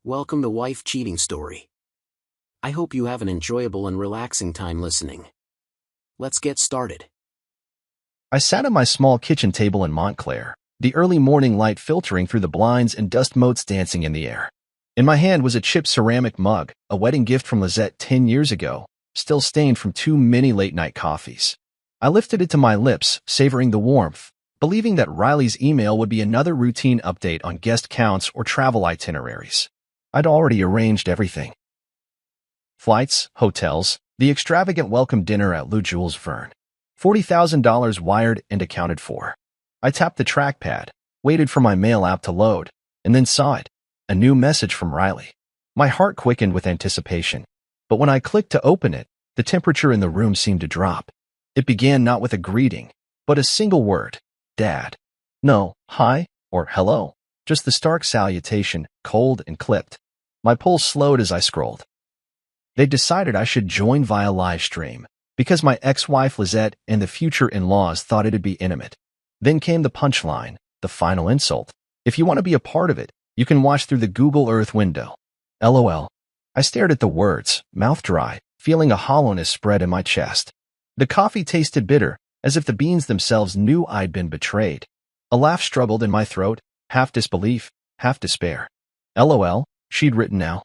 Welcome to Wife Cheating Story. I hope you have an enjoyable and relaxing time listening. Let's get started. I sat at my small kitchen table in Montclair, the early morning light filtering through the blinds and dust motes dancing in the air. In my hand was a chipped ceramic mug, a wedding gift from Lizette 10 years ago, still stained from 2 mini late-night coffees. I lifted it to my lips, savoring the warmth, believing that Riley's email would be another routine update on guest counts or travel itineraries. I'd already arranged everything. Flights, hotels, the extravagant welcome dinner at Lou Jules Verne. $40,000 wired and accounted for. I tapped the trackpad, waited for my mail app to load, and then saw it. A new message from Riley. My heart quickened with anticipation. But when I clicked to open it, the temperature in the room seemed to drop. It began not with a greeting, but a single word. Dad. No, hi, or hello. Just the stark salutation, cold and clipped. My pulse slowed as I scrolled. They decided I should join via Livestream, because my ex-wife Lizette and the future in-laws thought it'd be intimate. Then came the punchline, the final insult. If you want to be a part of it, you can watch through the Google Earth window. LOL. I stared at the words, mouth dry, feeling a hollowness spread in my chest. The coffee tasted bitter, as if the beans themselves knew I'd been betrayed. A laugh struggled in my throat, half disbelief, half despair. LOL, she'd written now.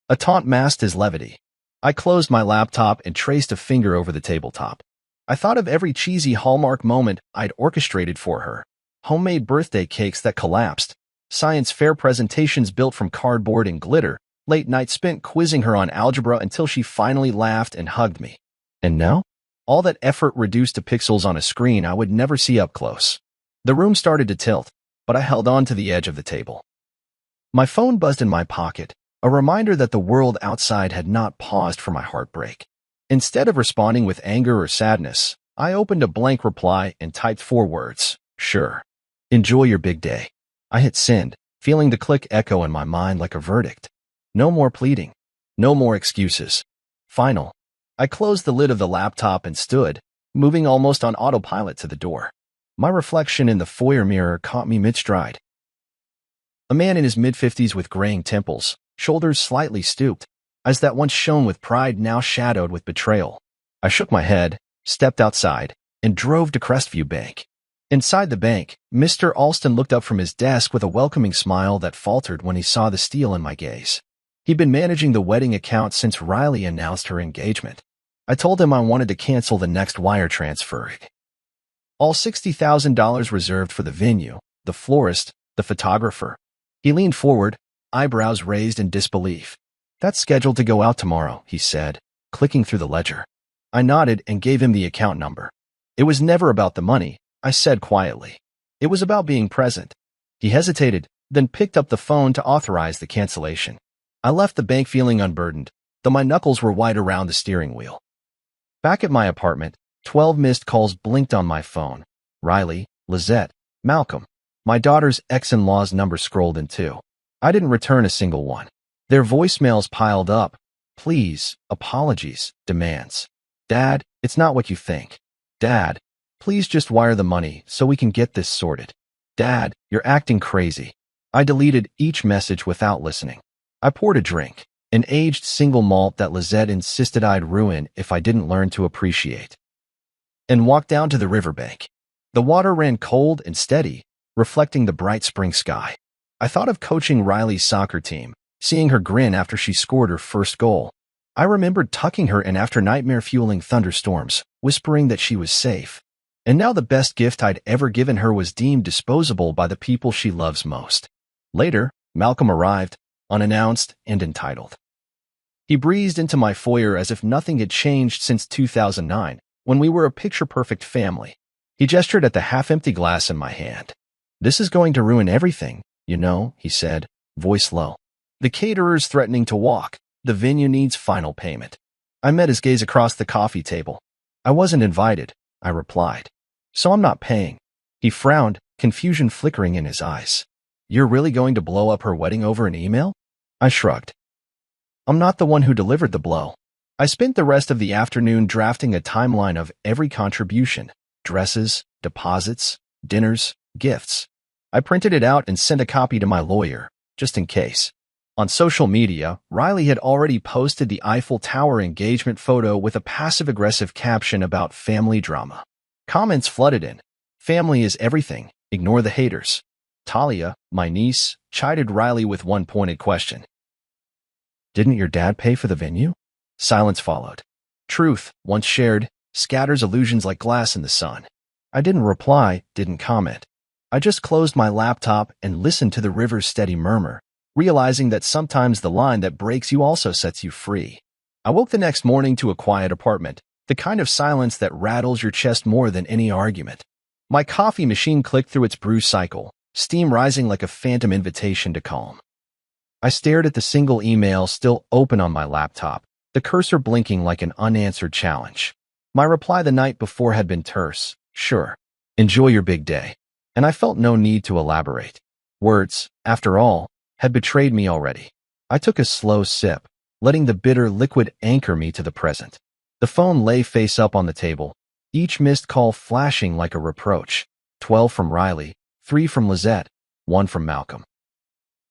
A taunt masked his levity. I closed my laptop and traced a finger over the tabletop. I thought of every cheesy Hallmark moment I'd orchestrated for her. Homemade birthday cakes that collapsed, science fair presentations built from cardboard and glitter, late nights spent quizzing her on algebra until she finally laughed and hugged me. And now? All that effort reduced to pixels on a screen I would never see up close. The room started to tilt, but I held on to the edge of the table. My phone buzzed in my pocket, a reminder that the world outside had not paused for my heartbreak. Instead of responding with anger or sadness, I opened a blank reply and typed 4 words. Sure. Enjoy your big day. I hit send, feeling the click echo in my mind like a verdict. No more pleading. No more excuses. Final. I closed the lid of the laptop and stood, moving almost on autopilot to the door. My reflection in the foyer mirror caught me mid-stride. A man in his mid-50s with graying temples, shoulders slightly stooped, eyes that once shone with pride now shadowed with betrayal. I shook my head, stepped outside, and drove to Crestview Bank. Inside the bank, Mr. Alston looked up from his desk with a welcoming smile that faltered when he saw the steel in my gaze. He'd been managing the wedding account since Riley announced her engagement. I told him I wanted to cancel the next wire transfer. All $60,000 reserved for the venue, the florist, the photographer. He leaned forward, eyebrows raised in disbelief. That's scheduled to go out tomorrow, he said, clicking through the ledger. I nodded and gave him the account number. It was never about the money, I said quietly. It was about being present. He hesitated, then picked up the phone to authorize the cancellation. I left the bank feeling unburdened, though my knuckles were white around the steering wheel. Back at my apartment, 12 missed calls blinked on my phone. Riley, Lizette, Malcolm. My daughter's ex-in-law's number scrolled in too. I didn't return a single one. Their voicemails piled up. Please, apologies, demands. Dad, it's not what you think. Dad, please just wire the money so we can get this sorted. Dad, you're acting crazy. I deleted each message without listening. I poured a drink, an aged single malt that Lizette insisted I'd ruin if I didn't learn to appreciate, and walked down to the riverbank. The water ran cold and steady, reflecting the bright spring sky. I thought of coaching Riley's soccer team, seeing her grin after she scored her first goal. I remembered tucking her in after nightmare-fueling thunderstorms, whispering that she was safe. And now the best gift I'd ever given her was deemed disposable by the people she loves most. Later, Malcolm arrived, unannounced and entitled. He breezed into my foyer as if nothing had changed since 2009, when we were a picture-perfect family. He gestured at the half-empty glass in my hand. This is going to ruin everything, you know, he said, voice low. The caterer's threatening to walk. The venue needs final payment. I met his gaze across the coffee table. I wasn't invited, I replied. So I'm not paying. He frowned, confusion flickering in his eyes. You're really going to blow up her wedding over an email? I shrugged. I'm not the one who delivered the blow. I spent the rest of the afternoon drafting a timeline of every contribution, dresses, deposits, dinners, gifts. I printed it out and sent a copy to my lawyer, just in case. On social media, Riley had already posted the Eiffel Tower engagement photo with a passive-aggressive caption about family drama. Comments flooded in. "Family is everything. Ignore the haters." Talia, my niece, chided Riley with one pointed question. "Didn't your dad pay for the venue?" Silence followed. Truth, once shared, scatters illusions like glass in the sun. I didn't reply, didn't comment. I just closed my laptop and listened to the river's steady murmur, realizing that sometimes the line that breaks you also sets you free. I woke the next morning to a quiet apartment, the kind of silence that rattles your chest more than any argument. My coffee machine clicked through its brew cycle, steam rising like a phantom invitation to calm. I stared at the single email still open on my laptop, the cursor blinking like an unanswered challenge. My reply the night before had been terse. "Sure. Enjoy your big day." And I felt no need to elaborate. Words, after all, had betrayed me already. I took a slow sip, letting the bitter liquid anchor me to the present. The phone lay face up on the table, each missed call flashing like a reproach. 12 from Riley, 3 from Lizette, 1 from Malcolm.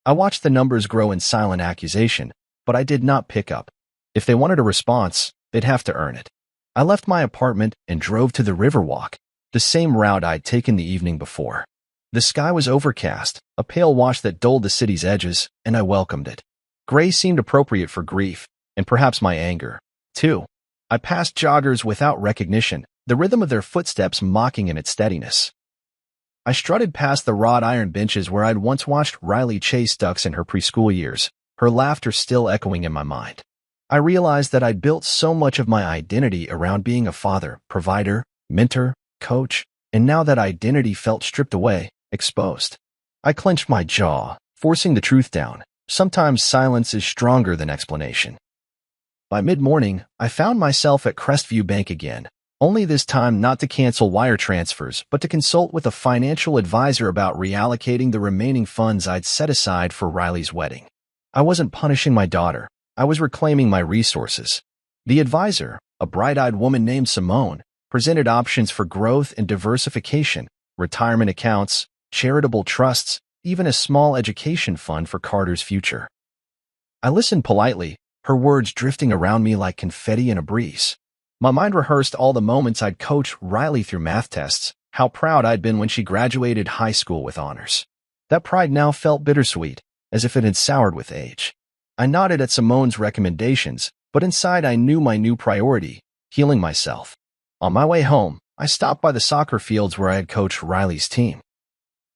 I watched the numbers grow in silent accusation, but I did not pick up. If they wanted a response, they'd have to earn it. I left my apartment and drove to the Riverwalk, the same route I'd taken the evening before. The sky was overcast, a pale wash that dulled the city's edges, and I welcomed it. Gray seemed appropriate for grief, and perhaps my anger, too. I passed joggers without recognition, the rhythm of their footsteps mocking in its steadiness. I strutted past the wrought iron benches where I'd once watched Riley chase ducks in her preschool years, her laughter still echoing in my mind. I realized that I'd built so much of my identity around being a father, provider, mentor, coach, and now that identity felt stripped away, exposed. I clenched my jaw, forcing the truth down. Sometimes silence is stronger than explanation. By mid-morning, I found myself at Crestview Bank again, only this time not to cancel wire transfers, but to consult with a financial advisor about reallocating the remaining funds I'd set aside for Riley's wedding. I wasn't punishing my daughter. I was reclaiming my resources. The advisor, a bright-eyed woman named Simone, presented options for growth and diversification, retirement accounts, charitable trusts, even a small education fund for Carter's future. I listened politely, her words drifting around me like confetti in a breeze. My mind rehearsed all the moments I'd coached Riley through math tests, how proud I'd been when she graduated high school with honors. That pride now felt bittersweet, as if it had soured with age. I nodded at Simone's recommendations, but inside I knew my new priority, healing myself. On my way home, I stopped by the soccer fields where I had coached Riley's team.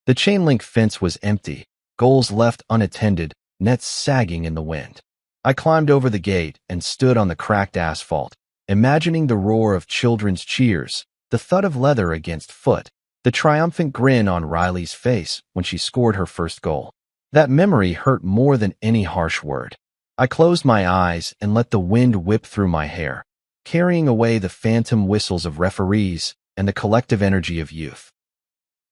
The chain-link fence was empty, goals left unattended, nets sagging in the wind. I climbed over the gate and stood on the cracked asphalt, imagining the roar of children's cheers, the thud of leather against foot, the triumphant grin on Riley's face when she scored her first goal. That memory hurt more than any harsh word. I closed my eyes and let the wind whip through my hair, carrying away the phantom whistles of referees and the collective energy of youth.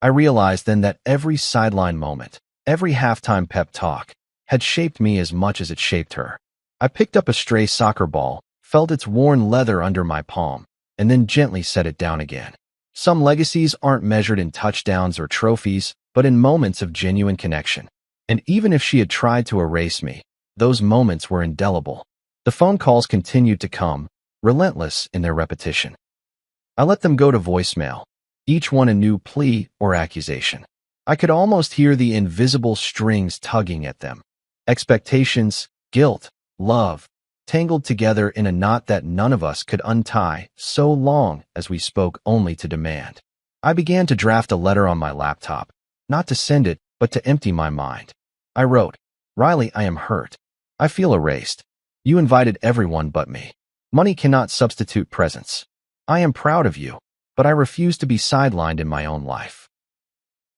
I realized then that every sideline moment, every halftime pep talk, had shaped me as much as it shaped her. I picked up a stray soccer ball, felt its worn leather under my palm, and then gently set it down again. Some legacies aren't measured in touchdowns or trophies, but in moments of genuine connection. And even if she had tried to erase me, those moments were indelible. The phone calls continued to come, relentless in their repetition. I let them go to voicemail, each one a new plea or accusation. I could almost hear the invisible strings tugging at them. Expectations, guilt, love, tangled together in a knot that none of us could untie so long as we spoke only to demand. I began to draft a letter on my laptop, not to send it, but to empty my mind. I wrote, "Riley, I am hurt. I feel erased. You invited everyone but me. Money cannot substitute presence. I am proud of you, but I refuse to be sidelined in my own life."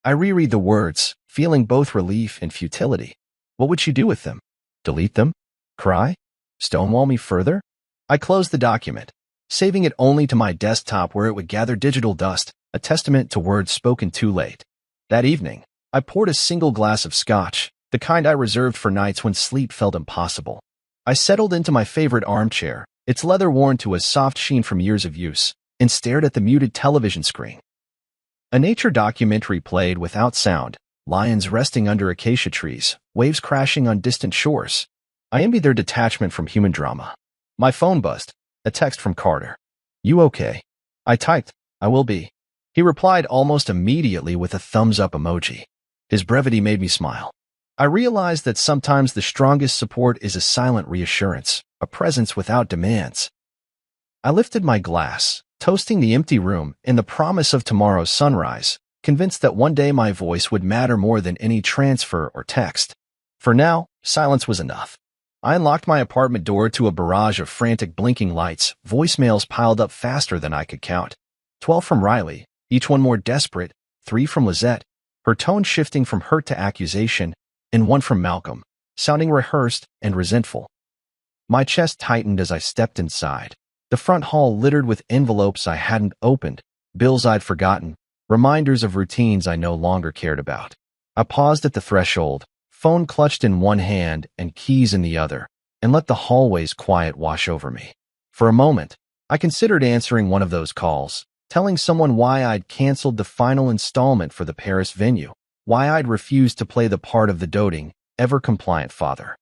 I reread the words, feeling both relief and futility. What would she do with them? Delete them? Cry? Stonewall me further? I closed the document, saving it only to my desktop where it would gather digital dust, a testament to words spoken too late. That evening, I poured a single glass of scotch, the kind I reserved for nights when sleep felt impossible. I settled into my favorite armchair, its leather worn to a soft sheen from years of use, and stared at the muted television screen. A nature documentary played without sound, lions resting under acacia trees, waves crashing on distant shores. I envied their detachment from human drama. My phone buzzed. A text from Carter. "You okay?" I typed, "I will be." He replied almost immediately with a thumbs-up emoji. His brevity made me smile. I realized that sometimes the strongest support is a silent reassurance, a presence without demands. I lifted my glass, toasting the empty room in the promise of tomorrow's sunrise, convinced that one day my voice would matter more than any transfer or text. For now, silence was enough. I unlocked my apartment door to a barrage of frantic blinking lights. Voicemails piled up faster than I could count. 12 from Riley, each one more desperate, 3 from Lizette, her tone shifting from hurt to accusation, and 1 from Malcolm, sounding rehearsed and resentful. My chest tightened as I stepped inside. The front hall littered with envelopes I hadn't opened, bills I'd forgotten, reminders of routines I no longer cared about. I paused at the threshold, phone clutched in one hand and keys in the other, and let the hallway's quiet wash over me. For a moment, I considered answering one of those calls, telling someone why I'd canceled the final installment for the Paris venue, why I'd refused to play the part of the doting, ever-compliant father.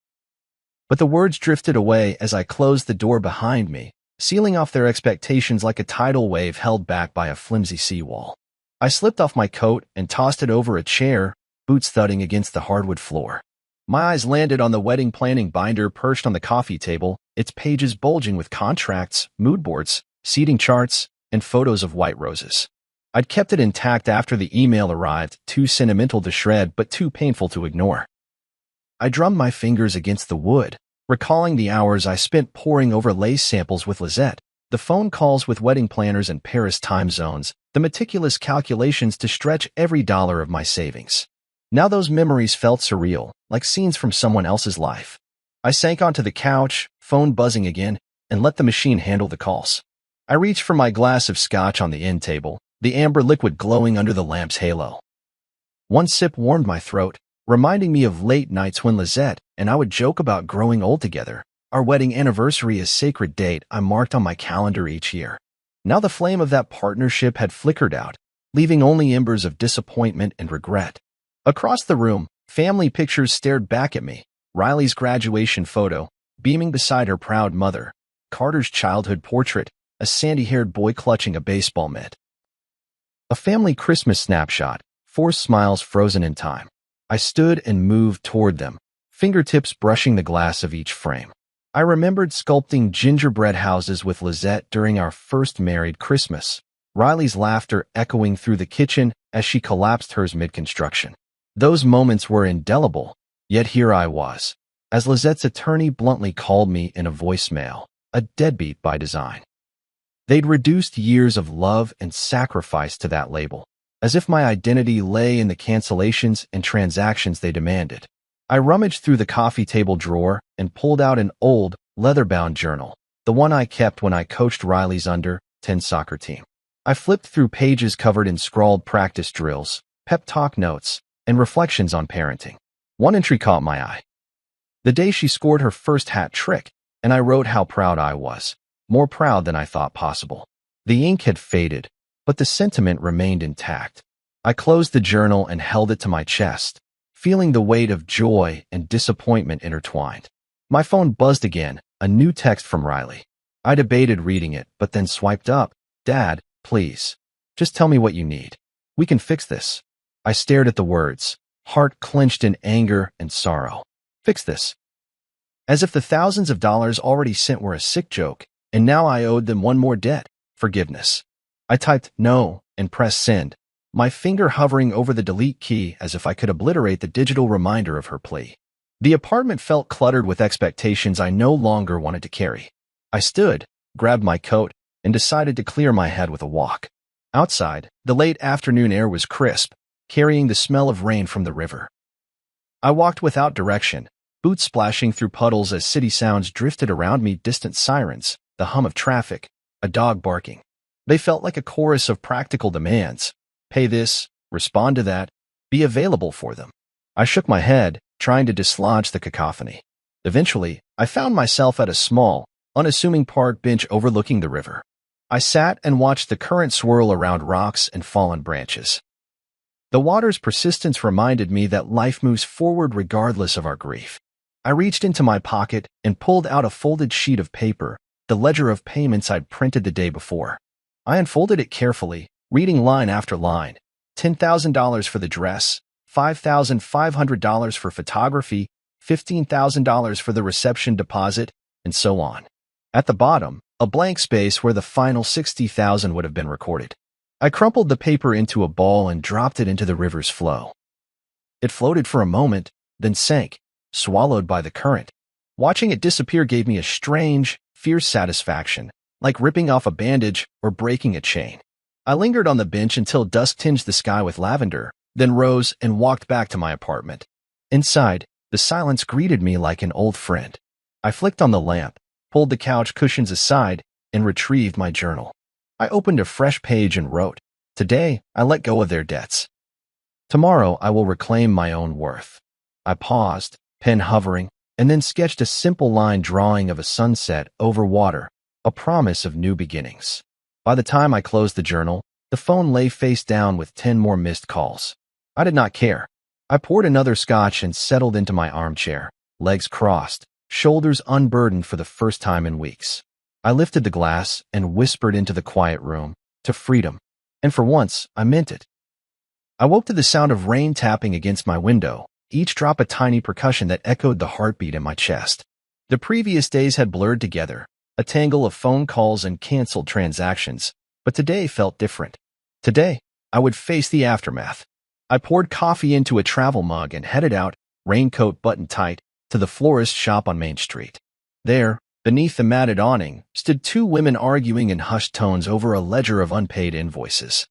But the words drifted away as I closed the door behind me, sealing off their expectations like a tidal wave held back by a flimsy seawall. I slipped off my coat and tossed it over a chair, boots thudding against the hardwood floor. My eyes landed on the wedding planning binder perched on the coffee table, its pages bulging with contracts, mood boards, seating charts, and photos of white roses. I'd kept it intact after the email arrived, too sentimental to shred but too painful to ignore. I drummed my fingers against the wood, recalling the hours I spent poring over lace samples with Lizette, the phone calls with wedding planners in Paris time zones, the meticulous calculations to stretch every dollar of my savings. Now those memories felt surreal, like scenes from someone else's life. I sank onto the couch, phone buzzing again, and let the machine handle the calls. I reached for my glass of scotch on the end table, the amber liquid glowing under the lamp's halo. One sip warmed my throat, reminding me of late nights when Lizette and I would joke about growing old together, our wedding anniversary a sacred date I marked on my calendar each year. Now the flame of that partnership had flickered out, leaving only embers of disappointment and regret. Across the room, family pictures stared back at me. Riley's graduation photo, beaming beside her proud mother, Carter's childhood portrait, a sandy-haired boy clutching a baseball mitt. A family Christmas snapshot, 4 smiles frozen in time. I stood and moved toward them, fingertips brushing the glass of each frame. I remembered sculpting gingerbread houses with Lizette during our first married Christmas, Riley's laughter echoing through the kitchen as she collapsed hers mid-construction. Those moments were indelible, yet here I was, as Lizette's attorney bluntly called me in a voicemail, a deadbeat by design. They'd reduced years of love and sacrifice to that label, as if my identity lay in the cancellations and transactions they demanded. I rummaged through the coffee table drawer and pulled out an old, leather-bound journal, the one I kept when I coached Riley's under-10 soccer team. I flipped through pages covered in scrawled practice drills, pep talk notes, and reflections on parenting. One entry caught my eye. The day she scored her first hat trick, and I wrote how proud I was, more proud than I thought possible. The ink had faded, but the sentiment remained intact. I closed the journal and held it to my chest, feeling the weight of joy and disappointment intertwined. My phone buzzed again, a new text from Riley. I debated reading it, but then swiped up. "Dad, please. Just tell me what you need. We can fix this." I stared at the words, heart clenched in anger and sorrow. Fix this. As if the thousands of dollars already sent were a sick joke, and now I owed them one more debt, forgiveness. I typed no and pressed send, my finger hovering over the delete key as if I could obliterate the digital reminder of her plea. The apartment felt cluttered with expectations I no longer wanted to carry. I stood, grabbed my coat, and decided to clear my head with a walk. Outside, the late afternoon air was crisp, carrying the smell of rain from the river. I walked without direction, boots splashing through puddles as city sounds drifted around me, distant sirens, the hum of traffic, a dog barking. They felt like a chorus of practical demands. Pay this, respond to that, be available for them. I shook my head, trying to dislodge the cacophony. Eventually, I found myself at a small, unassuming park bench overlooking the river. I sat and watched the current swirl around rocks and fallen branches. The water's persistence reminded me that life moves forward regardless of our grief. I reached into my pocket and pulled out a folded sheet of paper, the ledger of payments I'd printed the day before. I unfolded it carefully, reading line after line. $10,000 for the dress, $5,500 for photography, $15,000 for the reception deposit, and so on. At the bottom, a blank space where the final $60,000 would have been recorded. I crumpled the paper into a ball and dropped it into the river's flow. It floated for a moment, then sank, swallowed by the current. Watching it disappear gave me a strange, fierce satisfaction, like ripping off a bandage or breaking a chain. I lingered on the bench until dusk tinged the sky with lavender, then rose and walked back to my apartment. Inside, the silence greeted me like an old friend. I flicked on the lamp, pulled the couch cushions aside, and retrieved my journal. I opened a fresh page and wrote, "Today, I let go of their debts. Tomorrow, I will reclaim my own worth." I paused, pen hovering, and then sketched a simple line drawing of a sunset over water, a promise of new beginnings. By the time I closed the journal, the phone lay face down with 10 more missed calls. I did not care. I poured another scotch and settled into my armchair, legs crossed, shoulders unburdened for the first time in weeks. I lifted the glass and whispered into the quiet room, to freedom. And for once, I meant it. I woke to the sound of rain tapping against my window, each drop a tiny percussion that echoed the heartbeat in my chest. The previous days had blurred together, a tangle of phone calls and canceled transactions, but today felt different. Today, I would face the aftermath. I poured coffee into a travel mug and headed out, raincoat buttoned tight, to the florist shop on Main Street. There, beneath the matted awning, stood 2 women arguing in hushed tones over a ledger of unpaid invoices.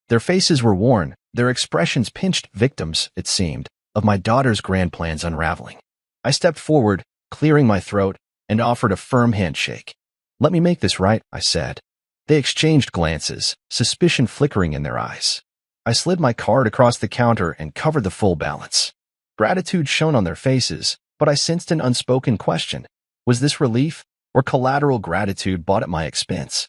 Their faces were worn, their expressions pinched, victims, it seemed, of my daughter's grand plans unraveling. I stepped forward, clearing my throat, and offered a firm handshake. "Let me make this right," I said. They exchanged glances, suspicion flickering in their eyes. I slid my card across the counter and covered the full balance. Gratitude shone on their faces, but I sensed an unspoken question. Was this relief, or collateral gratitude bought at my expense?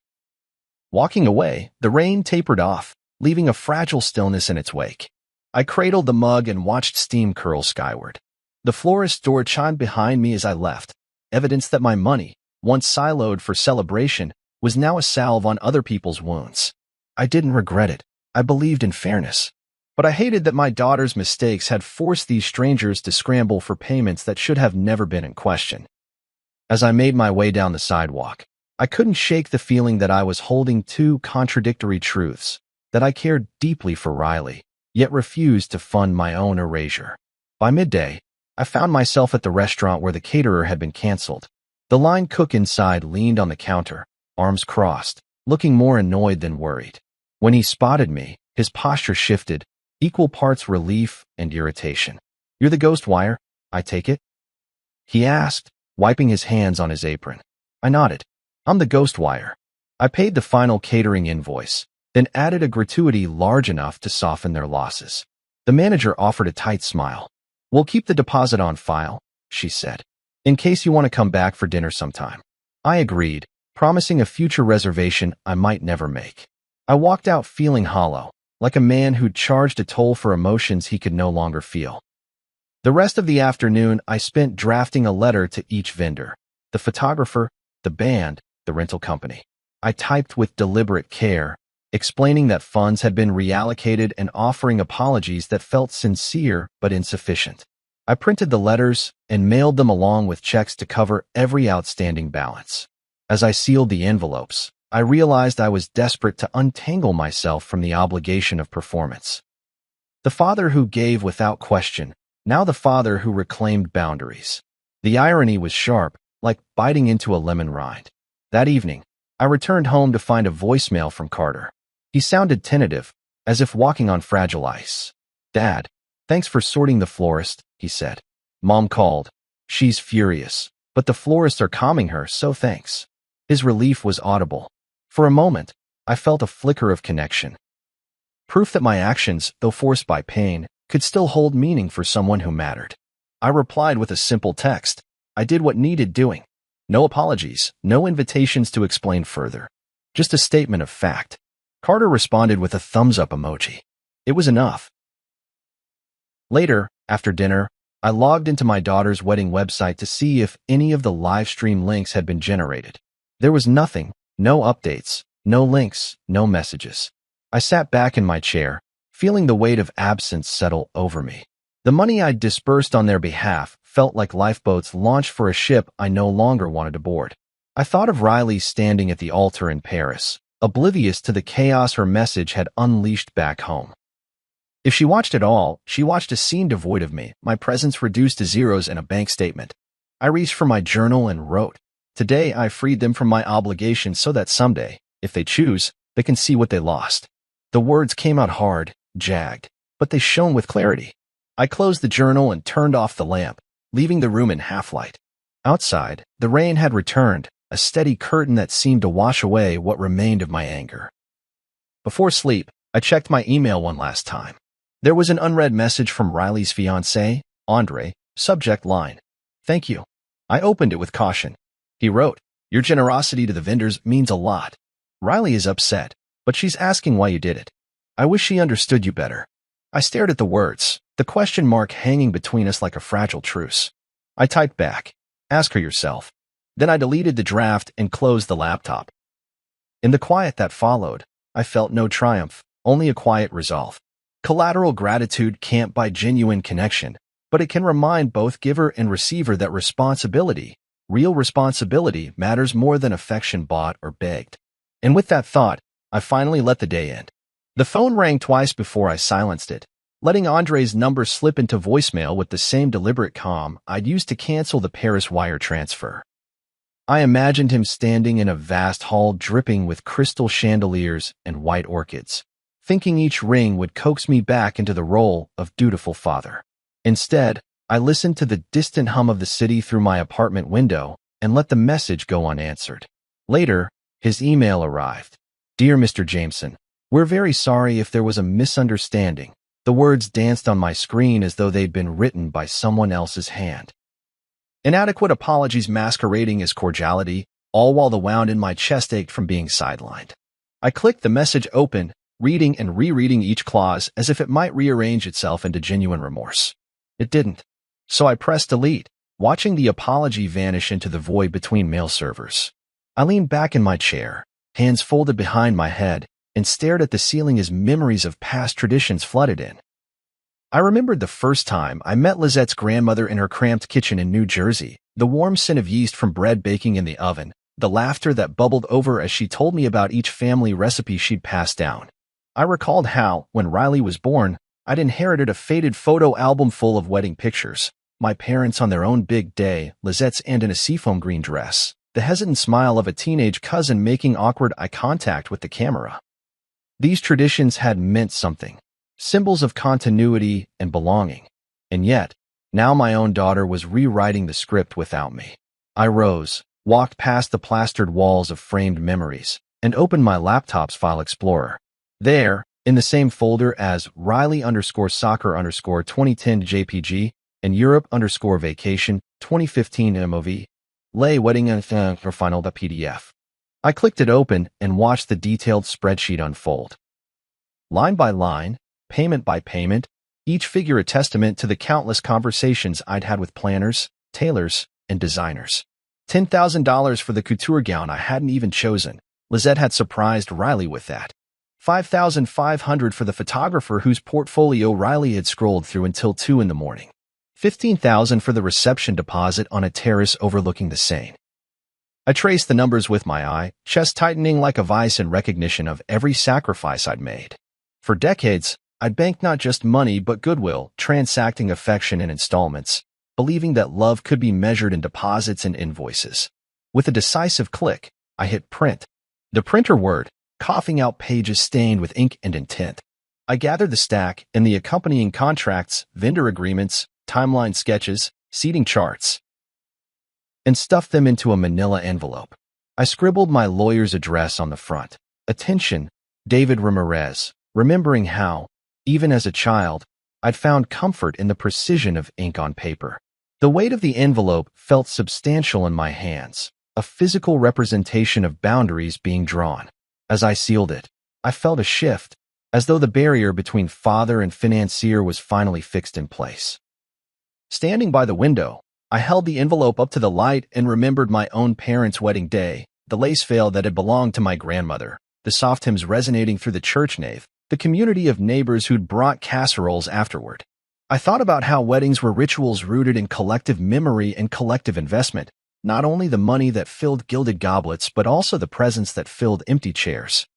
Walking away, the rain tapered off, leaving a fragile stillness in its wake. I cradled the mug and watched steam curl skyward. The florist's door chimed behind me as I left, evidence that my money, once siloed for celebration, was now a salve on other people's wounds. I didn't regret it. I believed in fairness. But I hated that my daughter's mistakes had forced these strangers to scramble for payments that should have never been in question. As I made my way down the sidewalk, I couldn't shake the feeling that I was holding 2 contradictory truths, that I cared deeply for Riley, yet refused to fund my own erasure. By midday, I found myself at the restaurant where the caterer had been canceled. The line cook inside leaned on the counter, arms crossed, looking more annoyed than worried. When he spotted me, his posture shifted, equal parts relief and irritation. "You're the ghost wire, I take it?" he asked, wiping his hands on his apron. I nodded. "I'm the ghost wire." I paid the final catering invoice, then added a gratuity large enough to soften their losses. The manager offered a tight smile. "We'll keep the deposit on file," she said, "in case you want to come back for dinner sometime." I agreed, promising a future reservation I might never make. I walked out feeling hollow, like a man who'd charged a toll for emotions he could no longer feel. The rest of the afternoon I spent drafting a letter to each vendor, the photographer, the band, the rental company. I typed with deliberate care, explaining that funds had been reallocated and offering apologies that felt sincere but insufficient. I printed the letters and mailed them along with checks to cover every outstanding balance. As I sealed the envelopes, I realized I was desperate to untangle myself from the obligation of performance. The father who gave without question, now the father who reclaimed boundaries. The irony was sharp, like biting into a lemon rind. That evening, I returned home to find a voicemail from Carter. He sounded tentative, as if walking on fragile ice. "Dad, thanks for sorting the florist," he said. "Mom called. She's furious, but the florists are calming her, so thanks." His relief was audible. For a moment, I felt a flicker of connection. Proof that my actions, though forced by pain, could still hold meaning for someone who mattered. I replied with a simple text. I did what needed doing. No apologies, no invitations to explain further. Just a statement of fact. Carter responded with a thumbs-up emoji. It was enough. Later, after dinner, I logged into my daughter's wedding website to see if any of the live stream links had been generated. There was nothing, no updates, no links, no messages. I sat back in my chair, feeling the weight of absence settle over me. The money I'd disbursed on their behalf felt like lifeboats launched for a ship I no longer wanted to board. I thought of Riley standing at the altar in Paris, oblivious to the chaos her message had unleashed back home. If she watched at all, she watched a scene devoid of me, my presence reduced to zeros and a bank statement. I reached for my journal and wrote. Today I freed them from my obligations so that someday, if they choose, they can see what they lost. The words came out hard, jagged, but they shone with clarity. I closed the journal and turned off the lamp, leaving the room in half-light. Outside, the rain had returned, a steady curtain that seemed to wash away what remained of my anger. Before sleep, I checked my email one last time. There was an unread message from Riley's fiancé, Andre, subject line, "Thank you." I opened it with caution. He wrote, "Your generosity to the vendors means a lot. Riley is upset, but she's asking why you did it. I wish she understood you better." I stared at the words, the question mark hanging between us like a fragile truce. I typed back, "Ask her yourself." Then I deleted the draft and closed the laptop. In the quiet that followed, I felt no triumph, only a quiet resolve. Collateral gratitude can't buy genuine connection, but it can remind both giver and receiver that responsibility, real responsibility, matters more than affection bought or begged. And with that thought, I finally let the day end. The phone rang twice before I silenced it, letting Andre's number slip into voicemail with the same deliberate calm I'd used to cancel the Paris wire transfer. I imagined him standing in a vast hall dripping with crystal chandeliers and white orchids, thinking each ring would coax me back into the role of dutiful father. Instead, I listened to the distant hum of the city through my apartment window and let the message go unanswered. Later, his email arrived. "Dear Mr. Jameson, we're very sorry if there was a misunderstanding." The words danced on my screen as though they'd been written by someone else's hand. Inadequate apologies masquerading as cordiality, all while the wound in my chest ached from being sidelined. I clicked the message open, reading and rereading each clause as if it might rearrange itself into genuine remorse. It didn't. So I pressed delete, watching the apology vanish into the void between mail servers. I leaned back in my chair, hands folded behind my head, and stared at the ceiling as memories of past traditions flooded in. I remembered the first time I met Lizette's grandmother in her cramped kitchen in New Jersey, the warm scent of yeast from bread baking in the oven, the laughter that bubbled over as she told me about each family recipe she'd passed down. I recalled how, when Riley was born, I'd inherited a faded photo album full of wedding pictures, my parents on their own big day, Lizette's aunt in a seafoam green dress, the hesitant smile of a teenage cousin making awkward eye contact with the camera. These traditions had meant something, symbols of continuity and belonging. And yet, now my own daughter was rewriting the script without me. I rose, walked past the plastered walls of framed memories, and opened my laptop's file explorer. There, in the same folder as Riley_soccer_2010 JPG and Europe_vacation 2015 MOV, lay wedding for final the PDF. I clicked it open and watched the detailed spreadsheet unfold. Line by line, payment by payment, each figure a testament to the countless conversations I'd had with planners, tailors, and designers. $10,000 for the couture gown I hadn't even chosen. Lizette had surprised Riley with that. $5,500 for the photographer whose portfolio Riley had scrolled through until 2 in the morning. $15,000 for the reception deposit on a terrace overlooking the Seine. I traced the numbers with my eye, chest tightening like a vice in recognition of every sacrifice I'd made. For decades, I'd banked not just money but goodwill, transacting affection in installments, believing that love could be measured in deposits and invoices. With a decisive click, I hit print. The printer word, coughing out pages stained with ink and intent. I gathered the stack and the accompanying contracts, vendor agreements, timeline sketches, seating charts, and stuffed them into a manila envelope. I scribbled my lawyer's address on the front. Attention, David Ramirez, remembering how, even as a child, I'd found comfort in the precision of ink on paper. The weight of the envelope felt substantial in my hands, a physical representation of boundaries being drawn. As I sealed it, I felt a shift, as though the barrier between father and financier was finally fixed in place. Standing by the window, I held the envelope up to the light and remembered my own parents' wedding day, the lace veil that had belonged to my grandmother, the soft hymns resonating through the church nave, the community of neighbors who'd brought casseroles afterward. I thought about how weddings were rituals rooted in collective memory and collective investment, not only the money that filled gilded goblets but also the presents that filled empty chairs.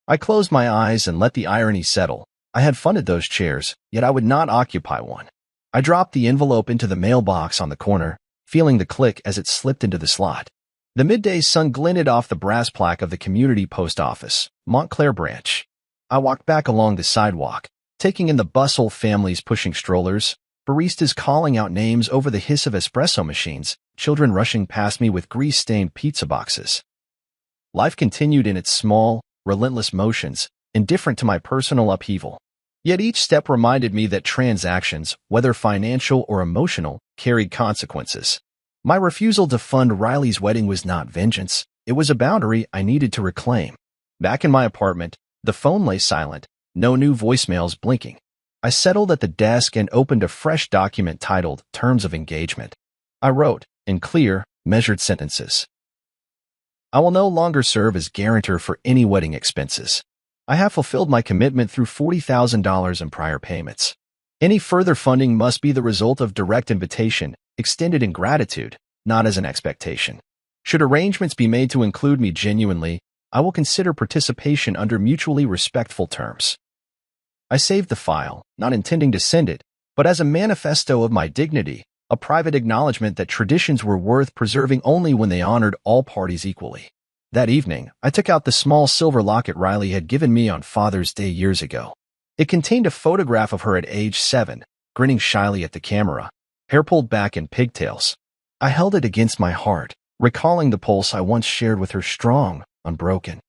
I closed my eyes and let the irony settle. I had funded those chairs, yet I would not occupy one. I dropped the envelope into the mailbox on the corner, feeling the click as it slipped into the slot. The midday sun glinted off the brass plaque of the community post office, Montclair branch. I walked back along the sidewalk, taking in the bustle, families pushing strollers, baristas calling out names over the hiss of espresso machines, children rushing past me with grease-stained pizza boxes. Life continued in its small, relentless motions, indifferent to my personal upheaval. Yet each step reminded me that transactions, whether financial or emotional, carried consequences. My refusal to fund Riley's wedding was not vengeance. It was a boundary I needed to reclaim. Back in my apartment, the phone lay silent, no new voicemails blinking. I settled at the desk and opened a fresh document titled Terms of Engagement. I wrote, in clear, measured sentences, I will no longer serve as guarantor for any wedding expenses. I have fulfilled my commitment through $40,000 in prior payments. Any further funding must be the result of direct invitation, extended in gratitude, not as an expectation. Should arrangements be made to include me genuinely, I will consider participation under mutually respectful terms. I saved the file, not intending to send it, but as a manifesto of my dignity, a private acknowledgement that traditions were worth preserving only when they honored all parties equally. That evening, I took out the small silver locket Riley had given me on Father's Day years ago. It contained a photograph of her at age 7, grinning shyly at the camera, hair pulled back in pigtails. I held it against my heart, recalling the pulse I once shared with her, strong, unbroken.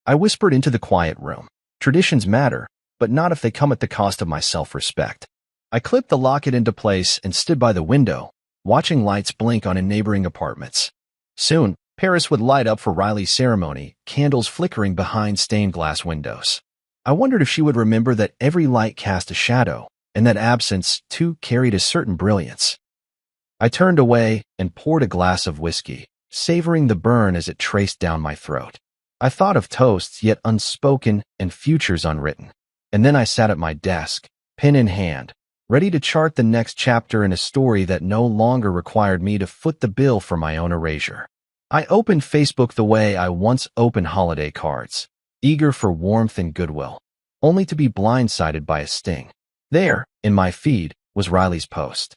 I whispered into the quiet room, traditions matter, but not if they come at the cost of my self-respect. I clipped the locket into place and stood by the window, watching lights blink on in neighboring apartments. Soon, Paris would light up for Riley's ceremony, candles flickering behind stained glass windows. I wondered if she would remember that every light cast a shadow, and that absence, too, carried a certain brilliance. I turned away and poured a glass of whiskey, savoring the burn as it traced down my throat. I thought of toasts yet unspoken and futures unwritten. And then I sat at my desk, pen in hand, ready to chart the next chapter in a story that no longer required me to foot the bill for my own erasure. I opened Facebook the way I once opened holiday cards, eager for warmth and goodwill, only to be blindsided by a sting. There, in my feed, was Riley's post.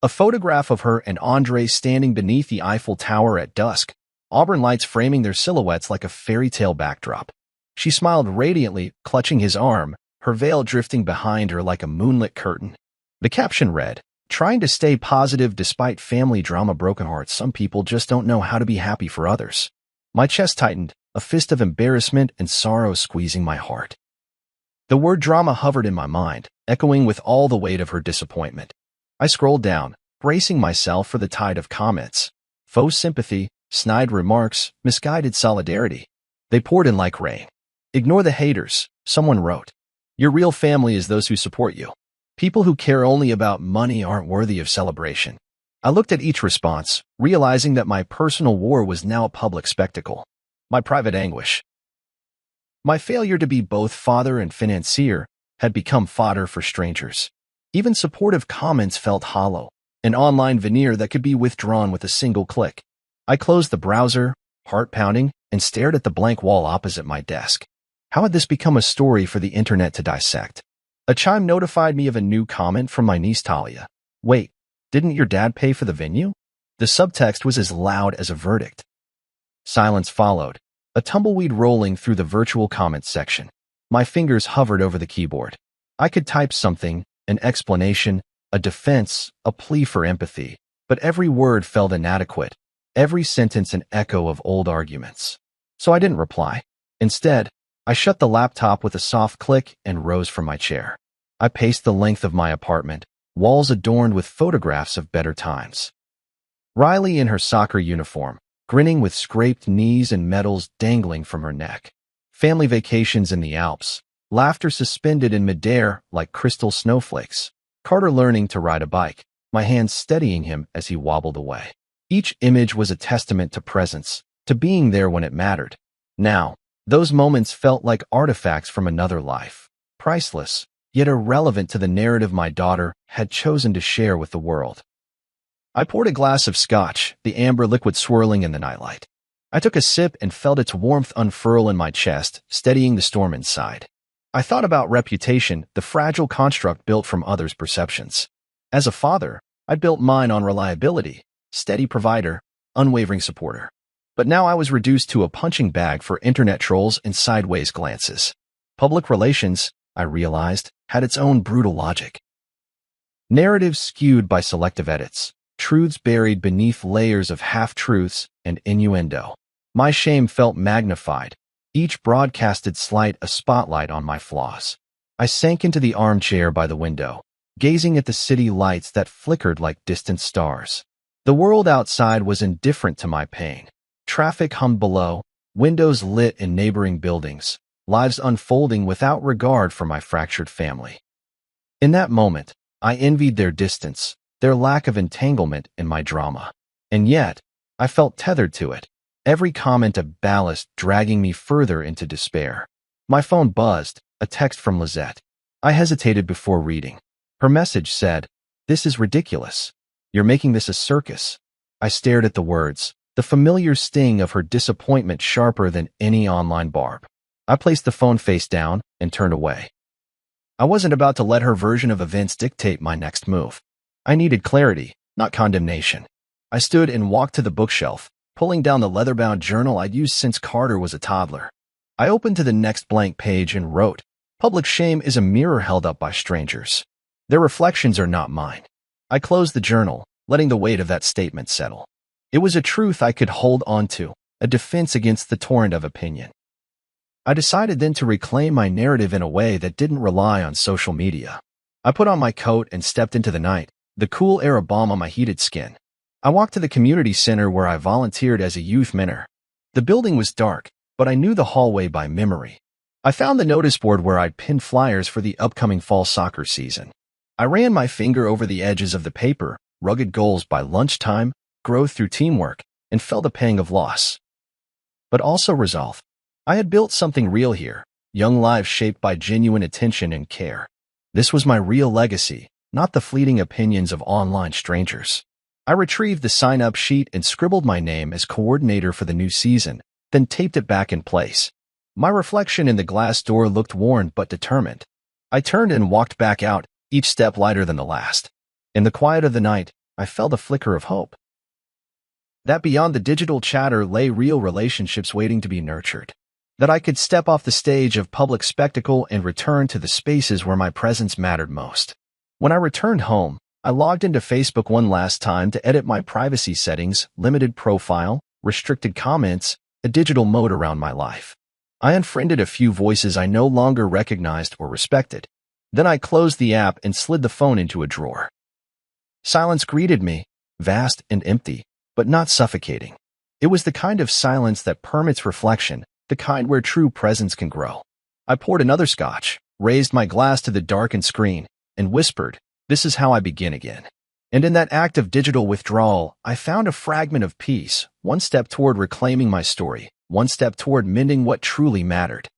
A photograph of her and Andre standing beneath the Eiffel Tower at dusk, auburn lights framing their silhouettes like a fairy tale backdrop. She smiled radiantly, clutching his arm, her veil drifting behind her like a moonlit curtain. The caption read, "Trying to stay positive despite family drama, broken hearts. Some people just don't know how to be happy for others." My chest tightened, a fist of embarrassment and sorrow squeezing my heart. The word drama hovered in my mind, echoing with all the weight of her disappointment. I scrolled down, bracing myself for the tide of comments. Faux sympathy, snide remarks, misguided solidarity. They poured in like rain. "Ignore the haters," someone wrote. "Your real family is those who support you. People who care only about money aren't worthy of celebration." I looked at each response, realizing that my personal war was now a public spectacle. My private anguish. My failure to be both father and financier had become fodder for strangers. Even supportive comments felt hollow, an online veneer that could be withdrawn with a single click. I closed the browser, heart pounding, and stared at the blank wall opposite my desk. How had this become a story for the internet to dissect? A chime notified me of a new comment from my niece Talia. "Wait, didn't your dad pay for the venue?" The subtext was as loud as a verdict. Silence followed, a tumbleweed rolling through the virtual comments section. My fingers hovered over the keyboard. I could type something, an explanation, a defense, a plea for empathy, but every word felt inadequate, every sentence an echo of old arguments. So I didn't reply. Instead, I shut the laptop with a soft click and rose from my chair. I paced the length of my apartment, walls adorned with photographs of better times. Riley in her soccer uniform, grinning with scraped knees and medals dangling from her neck. family vacations in the Alps, laughter suspended in midair like crystal snowflakes, Carter learning to ride a bike, my hands steadying him as he wobbled away. Each image was a testament to presence, to being there when it mattered. Now, those moments felt like artifacts from another life, priceless, yet irrelevant to the narrative my daughter had chosen to share with the world. I poured a glass of scotch, the amber liquid swirling in the nightlight. I took a sip and felt its warmth unfurl in my chest, steadying the storm inside. I thought about reputation, the fragile construct built from others' perceptions. As a father, I built mine on reliability, steady provider, unwavering supporter. But now I was reduced to a punching bag for internet trolls and sideways glances. Public relations, I realized, had its own brutal logic. Narratives skewed by selective edits, truths buried beneath layers of half-truths and innuendo. My shame felt magnified. Each broadcasted slight a spotlight on my flaws. I sank into the armchair by the window, gazing at the city lights that flickered like distant stars. The world outside was indifferent to my pain. Traffic hummed below, windows lit in neighboring buildings, lives unfolding without regard for my fractured family. In that moment, I envied their distance, their lack of entanglement in my drama. And yet, I felt tethered to it, every comment a ballast dragging me further into despair. My phone buzzed, a text from Lizette. I hesitated before reading. Her message said, "This is ridiculous. You're making this a circus." I stared at the words, the familiar sting of her disappointment sharper than any online barb. I placed the phone face down and turned away. I wasn't about to let her version of events dictate my next move. I needed clarity, not condemnation. I stood and walked to the bookshelf, pulling down the leather-bound journal I'd used since Carter was a toddler. I opened to the next blank page and wrote, "Public shame is a mirror held up by strangers. Their reflections are not mine." I closed the journal, letting the weight of that statement settle. It was a truth I could hold on to, a defense against the torrent of opinion. I decided then to reclaim my narrative in a way that didn't rely on social media. I put on my coat and stepped into the night, the cool air a balm on my heated skin. I walked to the community center where I volunteered as a youth mentor. The building was dark, but I knew the hallway by memory. I found the notice board where I'd pinned flyers for the upcoming fall soccer season. I ran my finger over the edges of the paper, rugged goals by lunchtime, growth through teamwork, and felt a pang of loss. But also resolve. I had built something real here, young lives shaped by genuine attention and care. This was my real legacy, not the fleeting opinions of online strangers. I retrieved the sign-up sheet and scribbled my name as coordinator for the new season, then taped it back in place. My reflection in the glass door looked worn but determined. I turned and walked back out, each step lighter than the last. In the quiet of the night, I felt a flicker of hope. That beyond the digital chatter lay real relationships waiting to be nurtured. That I could step off the stage of public spectacle and return to the spaces where my presence mattered most. When I returned home, I logged into Facebook one last time to edit my privacy settings, limited profile, restricted comments, a digital moat around my life. I unfriended a few voices I no longer recognized or respected. Then I closed the app and slid the phone into a drawer. Silence greeted me, vast and empty, but not suffocating. It was the kind of silence that permits reflection, the kind where true presence can grow. I poured another scotch, raised my glass to the darkened screen, and whispered, "This is how I begin again." And in that act of digital withdrawal, I found a fragment of peace, one step toward reclaiming my story, one step toward mending what truly mattered.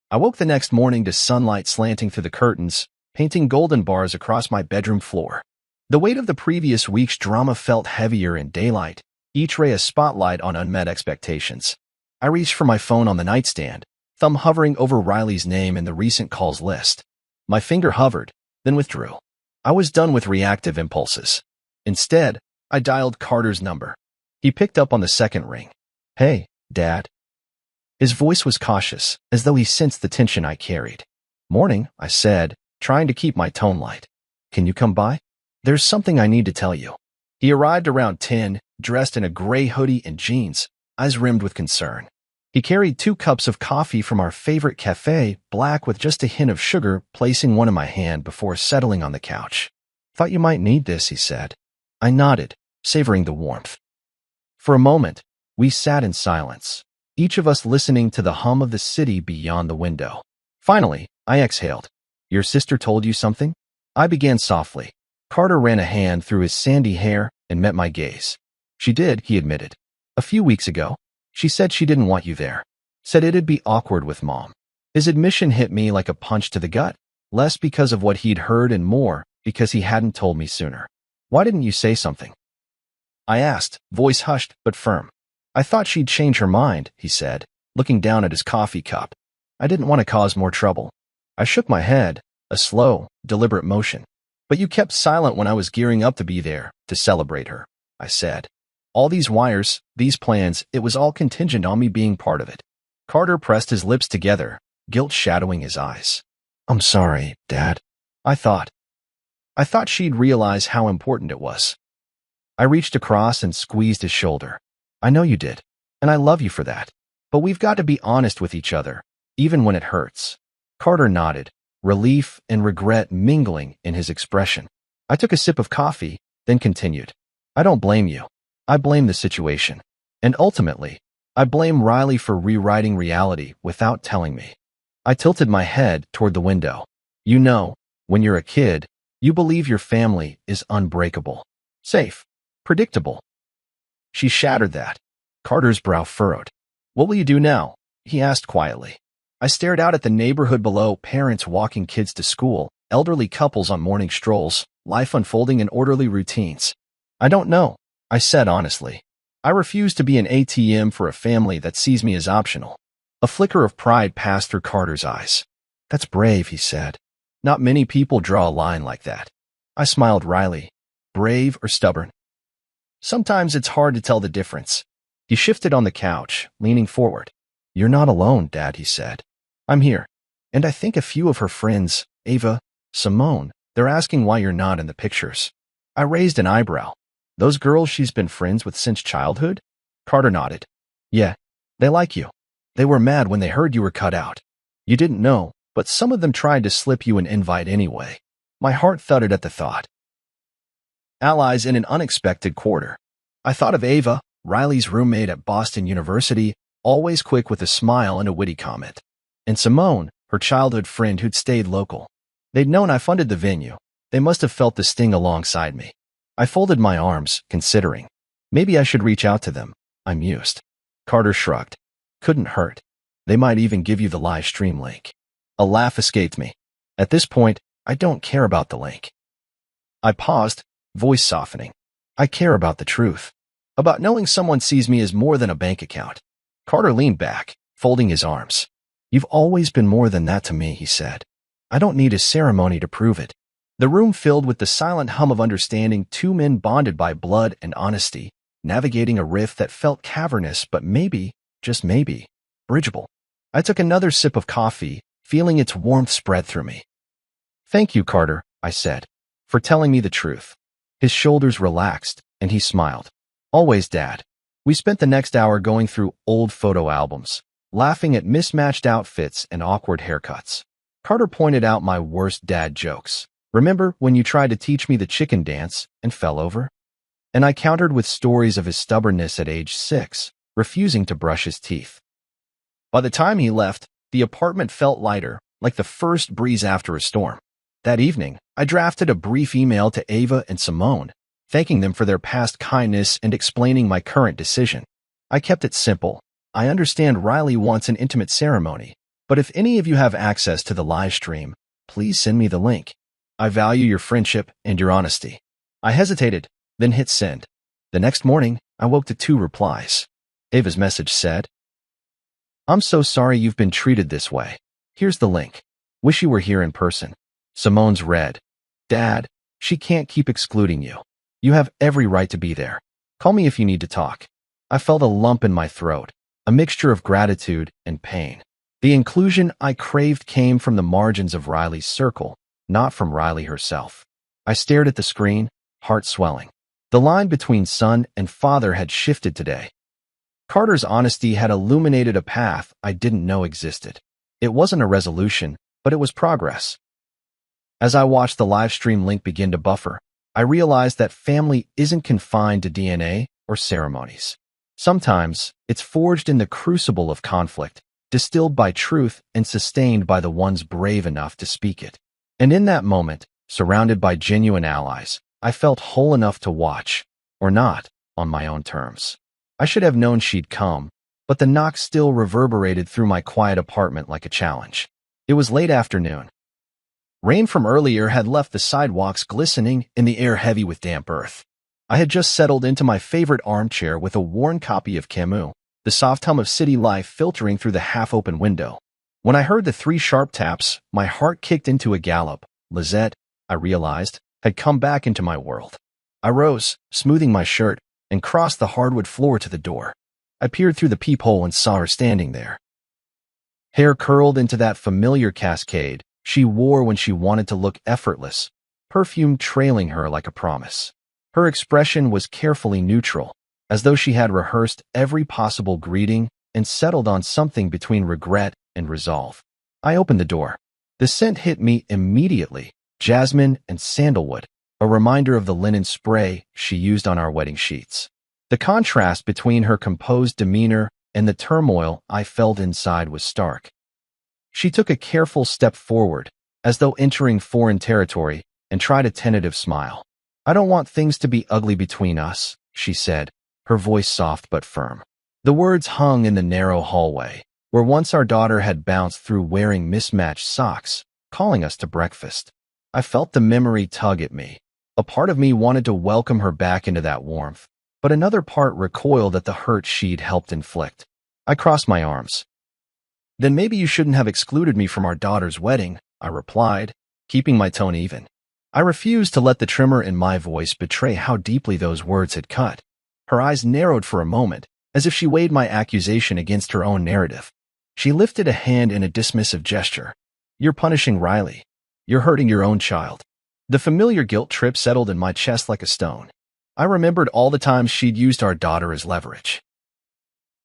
I woke the next morning to sunlight slanting through the curtains, painting golden bars across my bedroom floor. The weight of the previous week's drama felt heavier in daylight, each ray a spotlight on unmet expectations. I reached for my phone on the nightstand, thumb hovering over Riley's name in the recent calls list. My finger hovered, then withdrew. I was done with reactive impulses. Instead, I dialed Carter's number. He picked up on the second ring. "Hey, Dad." His voice was cautious, as though he sensed the tension I carried. "Morning," I said, trying to keep my tone light. "Can you come by? There's something I need to tell you." He arrived around 10, dressed in a gray hoodie and jeans, eyes rimmed with concern. He carried 2 cups of coffee from our favorite cafe, black with just a hint of sugar, placing one in my hand before settling on the couch. "Thought you might need this," he said. I nodded, savoring the warmth. For a moment, we sat in silence. each of us listening to the hum of the city beyond the window. Finally, I exhaled. Your sister told you something? I began softly. Carter ran a hand through his sandy hair and met my gaze. She did, he admitted. A few weeks ago, she said she didn't want you there. Said it'd be awkward with Mom. His admission hit me like a punch to the gut, less because of what he'd heard and more because he hadn't told me sooner. Why didn't you say something? I asked, voice hushed but firm. I thought she'd change her mind, he said, looking down at his coffee cup. I didn't want to cause more trouble. I shook my head, a slow, deliberate motion. But you kept silent when I was gearing up to be there, to celebrate her, I said. All these wires, these plans, it was all contingent on me being part of it. Carter pressed his lips together, guilt shadowing his eyes. I'm sorry, Dad. I thought she'd realize how important it was. I reached across and squeezed his shoulder. I know you did, and I love you for that. But we've got to be honest with each other, even when it hurts. Carter nodded, relief and regret mingling in his expression. I took a sip of coffee, then continued. I don't blame you. I blame the situation. And ultimately, I blame Riley for rewriting reality without telling me. I tilted my head toward the window. You know, when you're a kid, you believe your family is unbreakable, safe, predictable. She shattered that. Carter's brow furrowed. What will you do now? He asked quietly. I stared out at the neighborhood below, parents walking kids to school, elderly couples on morning strolls, life unfolding in orderly routines. I don't know, I said honestly. I refuse to be an ATM for a family that sees me as optional. A flicker of pride passed through Carter's eyes. That's brave, he said. Not many people draw a line like that. I smiled wryly. Brave or stubborn? Sometimes it's hard to tell the difference. He shifted on the couch, leaning forward. You're not alone, Dad, he said. I'm here. And I think a few of her friends, Ava, Simone, they're asking why you're not in the pictures. I raised an eyebrow. Those girls she's been friends with since childhood? Carter nodded. Yeah, they like you. They were mad when they heard you were cut out. You didn't know, but some of them tried to slip you an invite anyway. My heart thudded at the thought. Allies in an unexpected quarter. I thought of Ava, Riley's roommate at Boston University, always quick with a smile and a witty comment. And Simone, her childhood friend who'd stayed local. They'd known I funded the venue. They must have felt the sting alongside me. I folded my arms, considering. Maybe I should reach out to them, I mused. Carter shrugged. Couldn't hurt. They might even give you the live stream link. A laugh escaped me. At this point, I don't care about the link. I paused, voice softening. I care about the truth. About knowing someone sees me as more than a bank account. Carter leaned back, folding his arms. You've always been more than that to me, he said. I don't need a ceremony to prove it. The room filled with the silent hum of understanding, two men bonded by blood and honesty, navigating a rift that felt cavernous but maybe, just maybe, bridgeable. I took another sip of coffee, feeling its warmth spread through me. Thank you, Carter, I said, for telling me the truth. His shoulders relaxed, and he smiled. Always, Dad. We spent the next hour going through old photo albums, laughing at mismatched outfits and awkward haircuts. Carter pointed out my worst dad jokes. Remember when you tried to teach me the chicken dance and fell over? And I countered with stories of his stubbornness at age 6, refusing to brush his teeth. By the time he left, the apartment felt lighter, like the first breeze after a storm. That evening, I drafted a brief email to Ava and Simone, thanking them for their past kindness and explaining my current decision. I kept it simple. I understand Riley wants an intimate ceremony, but if any of you have access to the live stream, please send me the link. I value your friendship and your honesty. I hesitated, then hit send. The next morning, I woke to 2 replies. Ava's message said, I'm so sorry you've been treated this way. Here's the link. Wish you were here in person. Simone's read, Dad, she can't keep excluding you. You have every right to be there. Call me if you need to talk. I felt a lump in my throat, a mixture of gratitude and pain. The inclusion I craved came from the margins of Riley's circle, not from Riley herself. I stared at the screen, heart swelling. The line between son and father had shifted today. Carter's honesty had illuminated a path I didn't know existed. It wasn't a resolution, but it was progress. As I watched the live stream link begin to buffer, I realized that family isn't confined to DNA or ceremonies. Sometimes, it's forged in the crucible of conflict, distilled by truth and sustained by the ones brave enough to speak it. And in that moment, surrounded by genuine allies, I felt whole enough to watch, or not, on my own terms. I should have known she'd come, but the knock still reverberated through my quiet apartment like a challenge. It was late afternoon. Rain from earlier had left the sidewalks glistening and the air heavy with damp earth. I had just settled into my favorite armchair with a worn copy of Camus, the soft hum of city life filtering through the half-open window. When I heard the 3 sharp taps, my heart kicked into a gallop. Lisette, I realized, had come back into my world. I rose, smoothing my shirt, and crossed the hardwood floor to the door. I peered through the peephole and saw her standing there. Hair curled into that familiar cascade she wore when she wanted to look effortless, perfume trailing her like a promise. Her expression was carefully neutral, as though she had rehearsed every possible greeting and settled on something between regret and resolve. I opened the door. The scent hit me immediately, jasmine and sandalwood, a reminder of the linen spray she used on our wedding sheets. The contrast between her composed demeanor and the turmoil I felt inside was stark. She took a careful step forward, as though entering foreign territory, and tried a tentative smile. "I don't want things to be ugly between us," she said, her voice soft but firm. The words hung in the narrow hallway, where once our daughter had bounced through wearing mismatched socks, calling us to breakfast. I felt the memory tug at me. A part of me wanted to welcome her back into that warmth, but another part recoiled at the hurt she'd helped inflict. I crossed my arms. "Then maybe you shouldn't have excluded me from our daughter's wedding," I replied, keeping my tone even. I refused to let the tremor in my voice betray how deeply those words had cut. Her eyes narrowed for a moment, as if she weighed my accusation against her own narrative. She lifted a hand in a dismissive gesture. "You're punishing Riley. You're hurting your own child." The familiar guilt trip settled in my chest like a stone. I remembered all the times she'd used our daughter as leverage.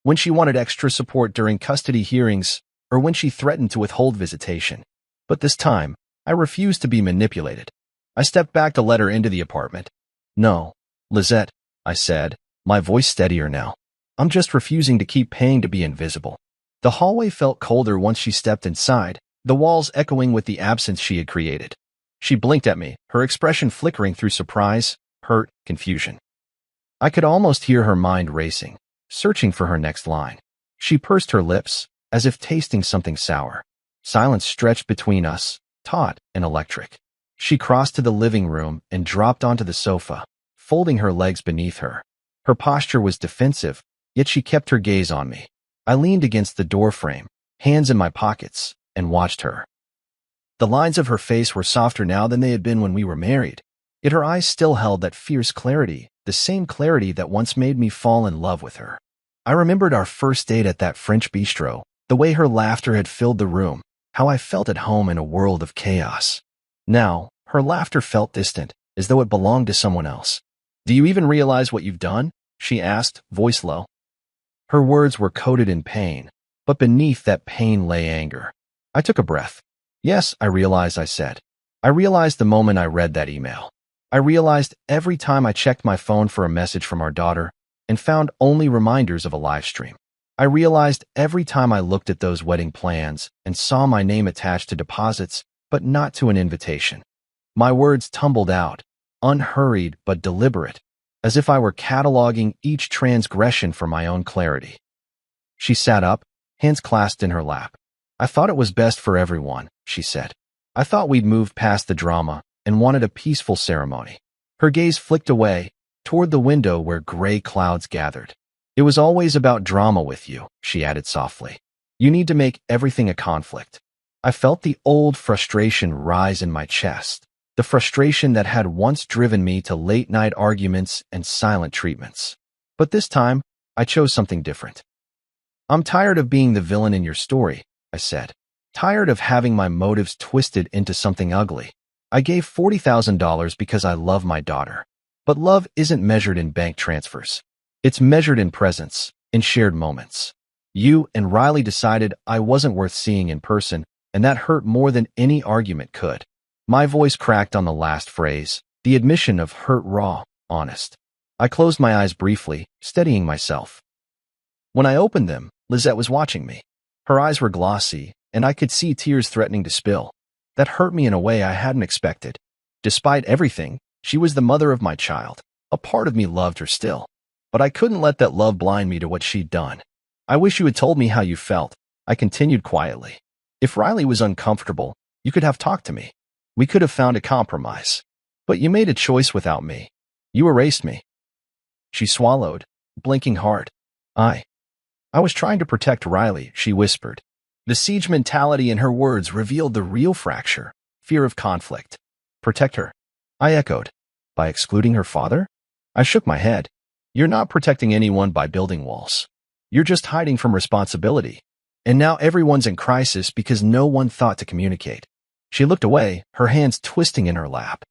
When she wanted extra support during custody hearings, or when she threatened to withhold visitation. But this time, I refused to be manipulated. I stepped back to let her into the apartment. "No, Lisette," I said, my voice steadier now. "I'm just refusing to keep paying to be invisible." The hallway felt colder once she stepped inside, the walls echoing with the absence she had created. She blinked at me, her expression flickering through surprise, hurt, confusion. I could almost hear her mind racing, searching for her next line. She pursed her lips, as if tasting something sour. Silence stretched between us, taut and electric. She crossed to the living room and dropped onto the sofa, folding her legs beneath her. Her posture was defensive, yet she kept her gaze on me. I leaned against the doorframe, hands in my pockets, and watched her. The lines of her face were softer now than they had been when we were married, yet her eyes still held that fierce clarity, the same clarity that once made me fall in love with her. I remembered our first date at that French bistro, the way her laughter had filled the room, how I felt at home in a world of chaos. Now, her laughter felt distant, as though it belonged to someone else. "Do you even realize what you've done?" she asked, voice low. Her words were coated in pain, but beneath that pain lay anger. I took a breath. "Yes, I realized," I said. "I realized the moment I read that email. I realized every time I checked my phone for a message from our daughter and found only reminders of a live stream. I realized every time I looked at those wedding plans and saw my name attached to deposits, but not to an invitation. My words tumbled out, unhurried but deliberate, as if I were cataloging each transgression for my own clarity." She sat up, hands clasped in her lap. "I thought it was best for everyone," she said. "I thought we'd moved past the drama and wanted a peaceful ceremony." Her gaze flicked away, toward the window where gray clouds gathered. "It was always about drama with you," she added softly. "You need to make everything a conflict." I felt the old frustration rise in my chest, the frustration that had once driven me to late-night arguments and silent treatments. But this time, I chose something different. "I'm tired of being the villain in your story," I said. "Tired of having my motives twisted into something ugly. I gave $40,000 because I love my daughter. But love isn't measured in bank transfers. It's measured in presence, in shared moments. You and Riley decided I wasn't worth seeing in person, and that hurt more than any argument could." My voice cracked on the last phrase, the admission of hurt raw, honest. I closed my eyes briefly, steadying myself. When I opened them, Lizette was watching me. Her eyes were glossy, and I could see tears threatening to spill. That hurt me in a way I hadn't expected. Despite everything, she was the mother of my child. A part of me loved her still. But I couldn't let that love blind me to what she'd done. I wish you had told me how you felt, I continued quietly. If Riley was uncomfortable, you could have talked to me. We could have found a compromise. But you made a choice without me. You erased me. She swallowed, blinking hard. I was trying to protect Riley, she whispered. The siege mentality in her words revealed the real fracture, fear of conflict. Protect her, I echoed. By excluding her father? I shook my head. You're not protecting anyone by building walls. You're just hiding from responsibility. And now everyone's in crisis because no one thought to communicate. She looked away, her hands twisting in her lap.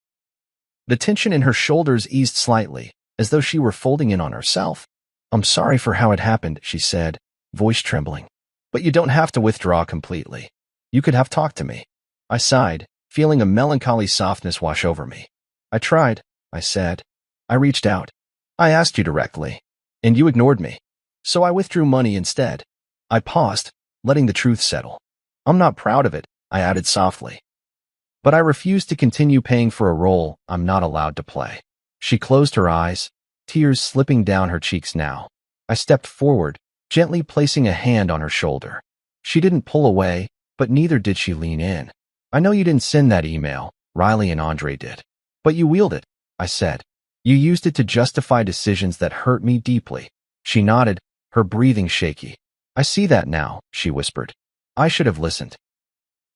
The tension in her shoulders eased slightly, as though she were folding in on herself. I'm sorry for how it happened, she said, voice trembling. But you don't have to withdraw completely. You could have talked to me. I sighed, feeling a melancholy softness wash over me. I tried, I said. I reached out. I asked you directly. And you ignored me. So I withdrew money instead. I paused, letting the truth settle. I'm not proud of it, I added softly. But I refuse to continue paying for a role I'm not allowed to play. She closed her eyes, tears slipping down her cheeks now. I stepped forward, gently placing a hand on her shoulder. She didn't pull away, but neither did she lean in. I know you didn't send that email, Riley and Andre did. But you wield it, I said. You used it to justify decisions that hurt me deeply. She nodded, her breathing shaky. I see that now, she whispered. I should have listened.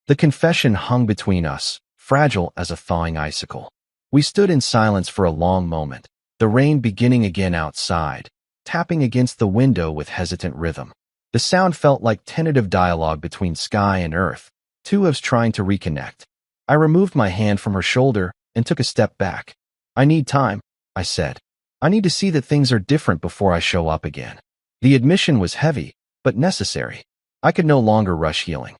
The confession hung between us, fragile as a thawing icicle. We stood in silence for a long moment, the rain beginning again outside, tapping against the window with hesitant rhythm. The sound felt like tentative dialogue between sky and earth, two of us trying to reconnect. I removed my hand from her shoulder and took a step back. I need time, I said. I need to see that things are different before I show up again. The admission was heavy, but necessary. I could no longer rush healing.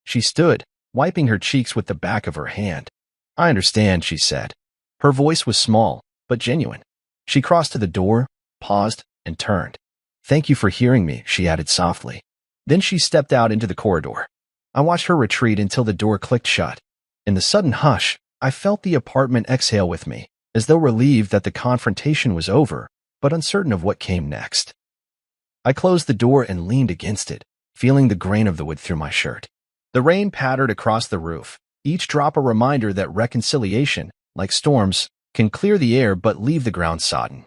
She stood, wiping her cheeks with the back of her hand. I understand, she said. Her voice was small, but genuine. She crossed to the door, paused, and turned. Thank you for hearing me, she added softly. Then she stepped out into the corridor. I watched her retreat until the door clicked shut. In the sudden hush, I felt the apartment exhale with me, as though relieved that the confrontation was over, but uncertain of what came next. I closed the door and leaned against it, feeling the grain of the wood through my shirt. The rain pattered across the roof, each drop a reminder that reconciliation, like storms, can clear the air but leave the ground sodden.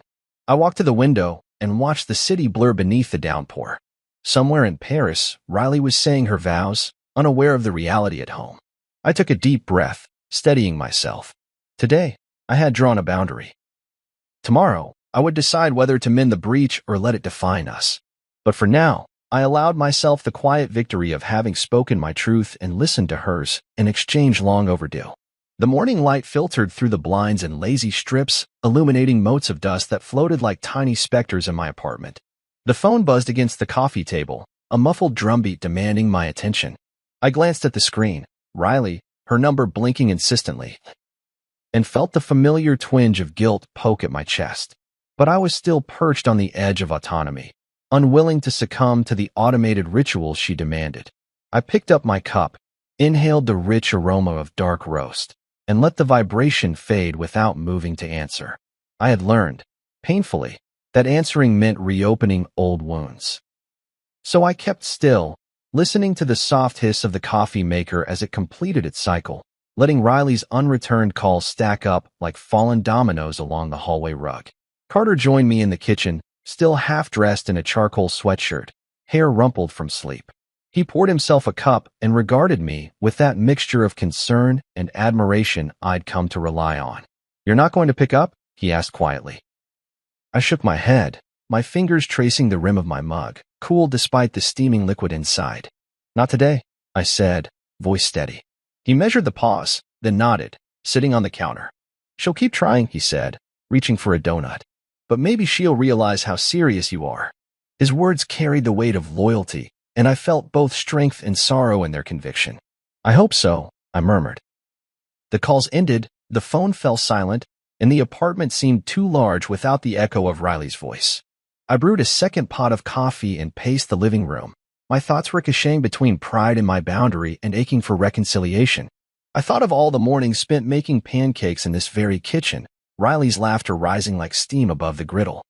I walked to the window and watched the city blur beneath the downpour. Somewhere in Paris, Riley was saying her vows, unaware of the reality at home. I took a deep breath, steadying myself. Today, I had drawn a boundary. Tomorrow, I would decide whether to mend the breach or let it define us. But for now, I allowed myself the quiet victory of having spoken my truth and listened to hers, an exchange long overdue. The morning light filtered through the blinds in lazy strips, illuminating motes of dust that floated like tiny specters in my apartment. The phone buzzed against the coffee table, a muffled drumbeat demanding my attention. I glanced at the screen, Riley, her number blinking insistently, and felt the familiar twinge of guilt poke at my chest. But I was still perched on the edge of autonomy, unwilling to succumb to the automated rituals she demanded. I picked up my cup, inhaled the rich aroma of dark roast, and let the vibration fade without moving to answer. I had learned, painfully, that answering meant reopening old wounds. So I kept still, listening to the soft hiss of the coffee maker as it completed its cycle, letting Riley's unreturned calls stack up like fallen dominoes along the hallway rug. Carter joined me in the kitchen, still half-dressed in a charcoal sweatshirt, hair rumpled from sleep. He poured himself a cup and regarded me with that mixture of concern and admiration I'd come to rely on. You're not going to pick up? He asked quietly. I shook my head, my fingers tracing the rim of my mug, cool despite the steaming liquid inside. Not today, I said, voice steady. He measured the pause, then nodded, sitting on the counter. She'll keep trying, he said, reaching for a donut. But maybe she'll realize how serious you are. His words carried the weight of loyalty, and I felt both strength and sorrow in their conviction. I hope so, I murmured. The calls ended, the phone fell silent, and the apartment seemed too large without the echo of Riley's voice. I brewed a second pot of coffee and paced the living room, my thoughts ricocheting between pride in my boundary and aching for reconciliation. I thought of all the mornings spent making pancakes in this very kitchen, Riley's laughter rising like steam above the griddle.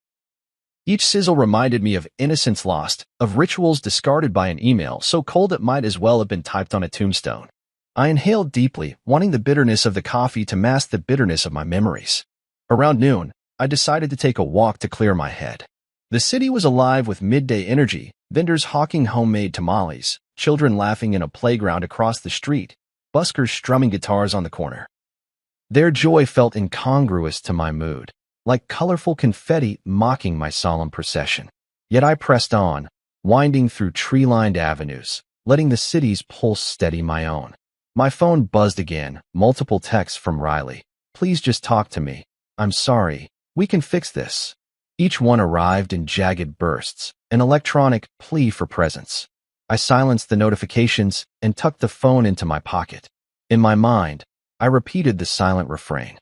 Each sizzle reminded me of innocence lost, of rituals discarded by an email so cold it might as well have been typed on a tombstone. I inhaled deeply, wanting the bitterness of the coffee to mask the bitterness of my memories. Around noon, I decided to take a walk to clear my head. The city was alive with midday energy, vendors hawking homemade tamales, children laughing in a playground across the street, buskers strumming guitars on the corner. Their joy felt incongruous to my mood, like colorful confetti mocking my solemn procession. Yet I pressed on, winding through tree-lined avenues, letting the city's pulse steady my own. My phone buzzed again, multiple texts from Riley. "Please just talk to me. I'm sorry. We can fix this." Each one arrived in jagged bursts, an electronic plea for presence. I silenced the notifications and tucked the phone into my pocket. In my mind, I repeated the silent refrain.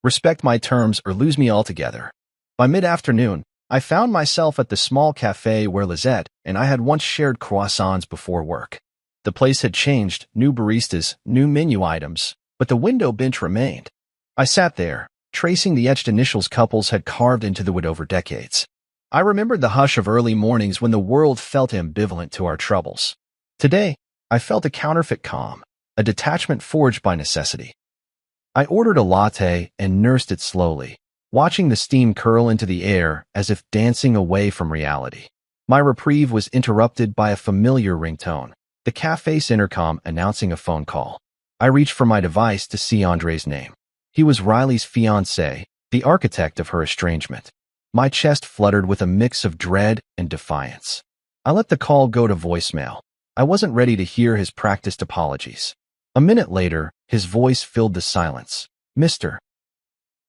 Respect my terms or lose me altogether. By mid-afternoon, I found myself at the small cafe where Lizette and I had once shared croissants before work. The place had changed, new baristas, new menu items, but the window bench remained. I sat there, tracing the etched initials couples had carved into the wood over decades. I remembered the hush of early mornings when the world felt ambivalent to our troubles. Today, I felt a counterfeit calm, a detachment forged by necessity. I ordered a latte and nursed it slowly, watching the steam curl into the air as if dancing away from reality. My reprieve was interrupted by a familiar ringtone, the cafe's intercom announcing a phone call. I reached for my device to see Andre's name. He was Riley's fiancé, the architect of her estrangement. My chest fluttered with a mix of dread and defiance. I let the call go to voicemail. I wasn't ready to hear his practiced apologies. A minute later, his voice filled the silence. "Mr.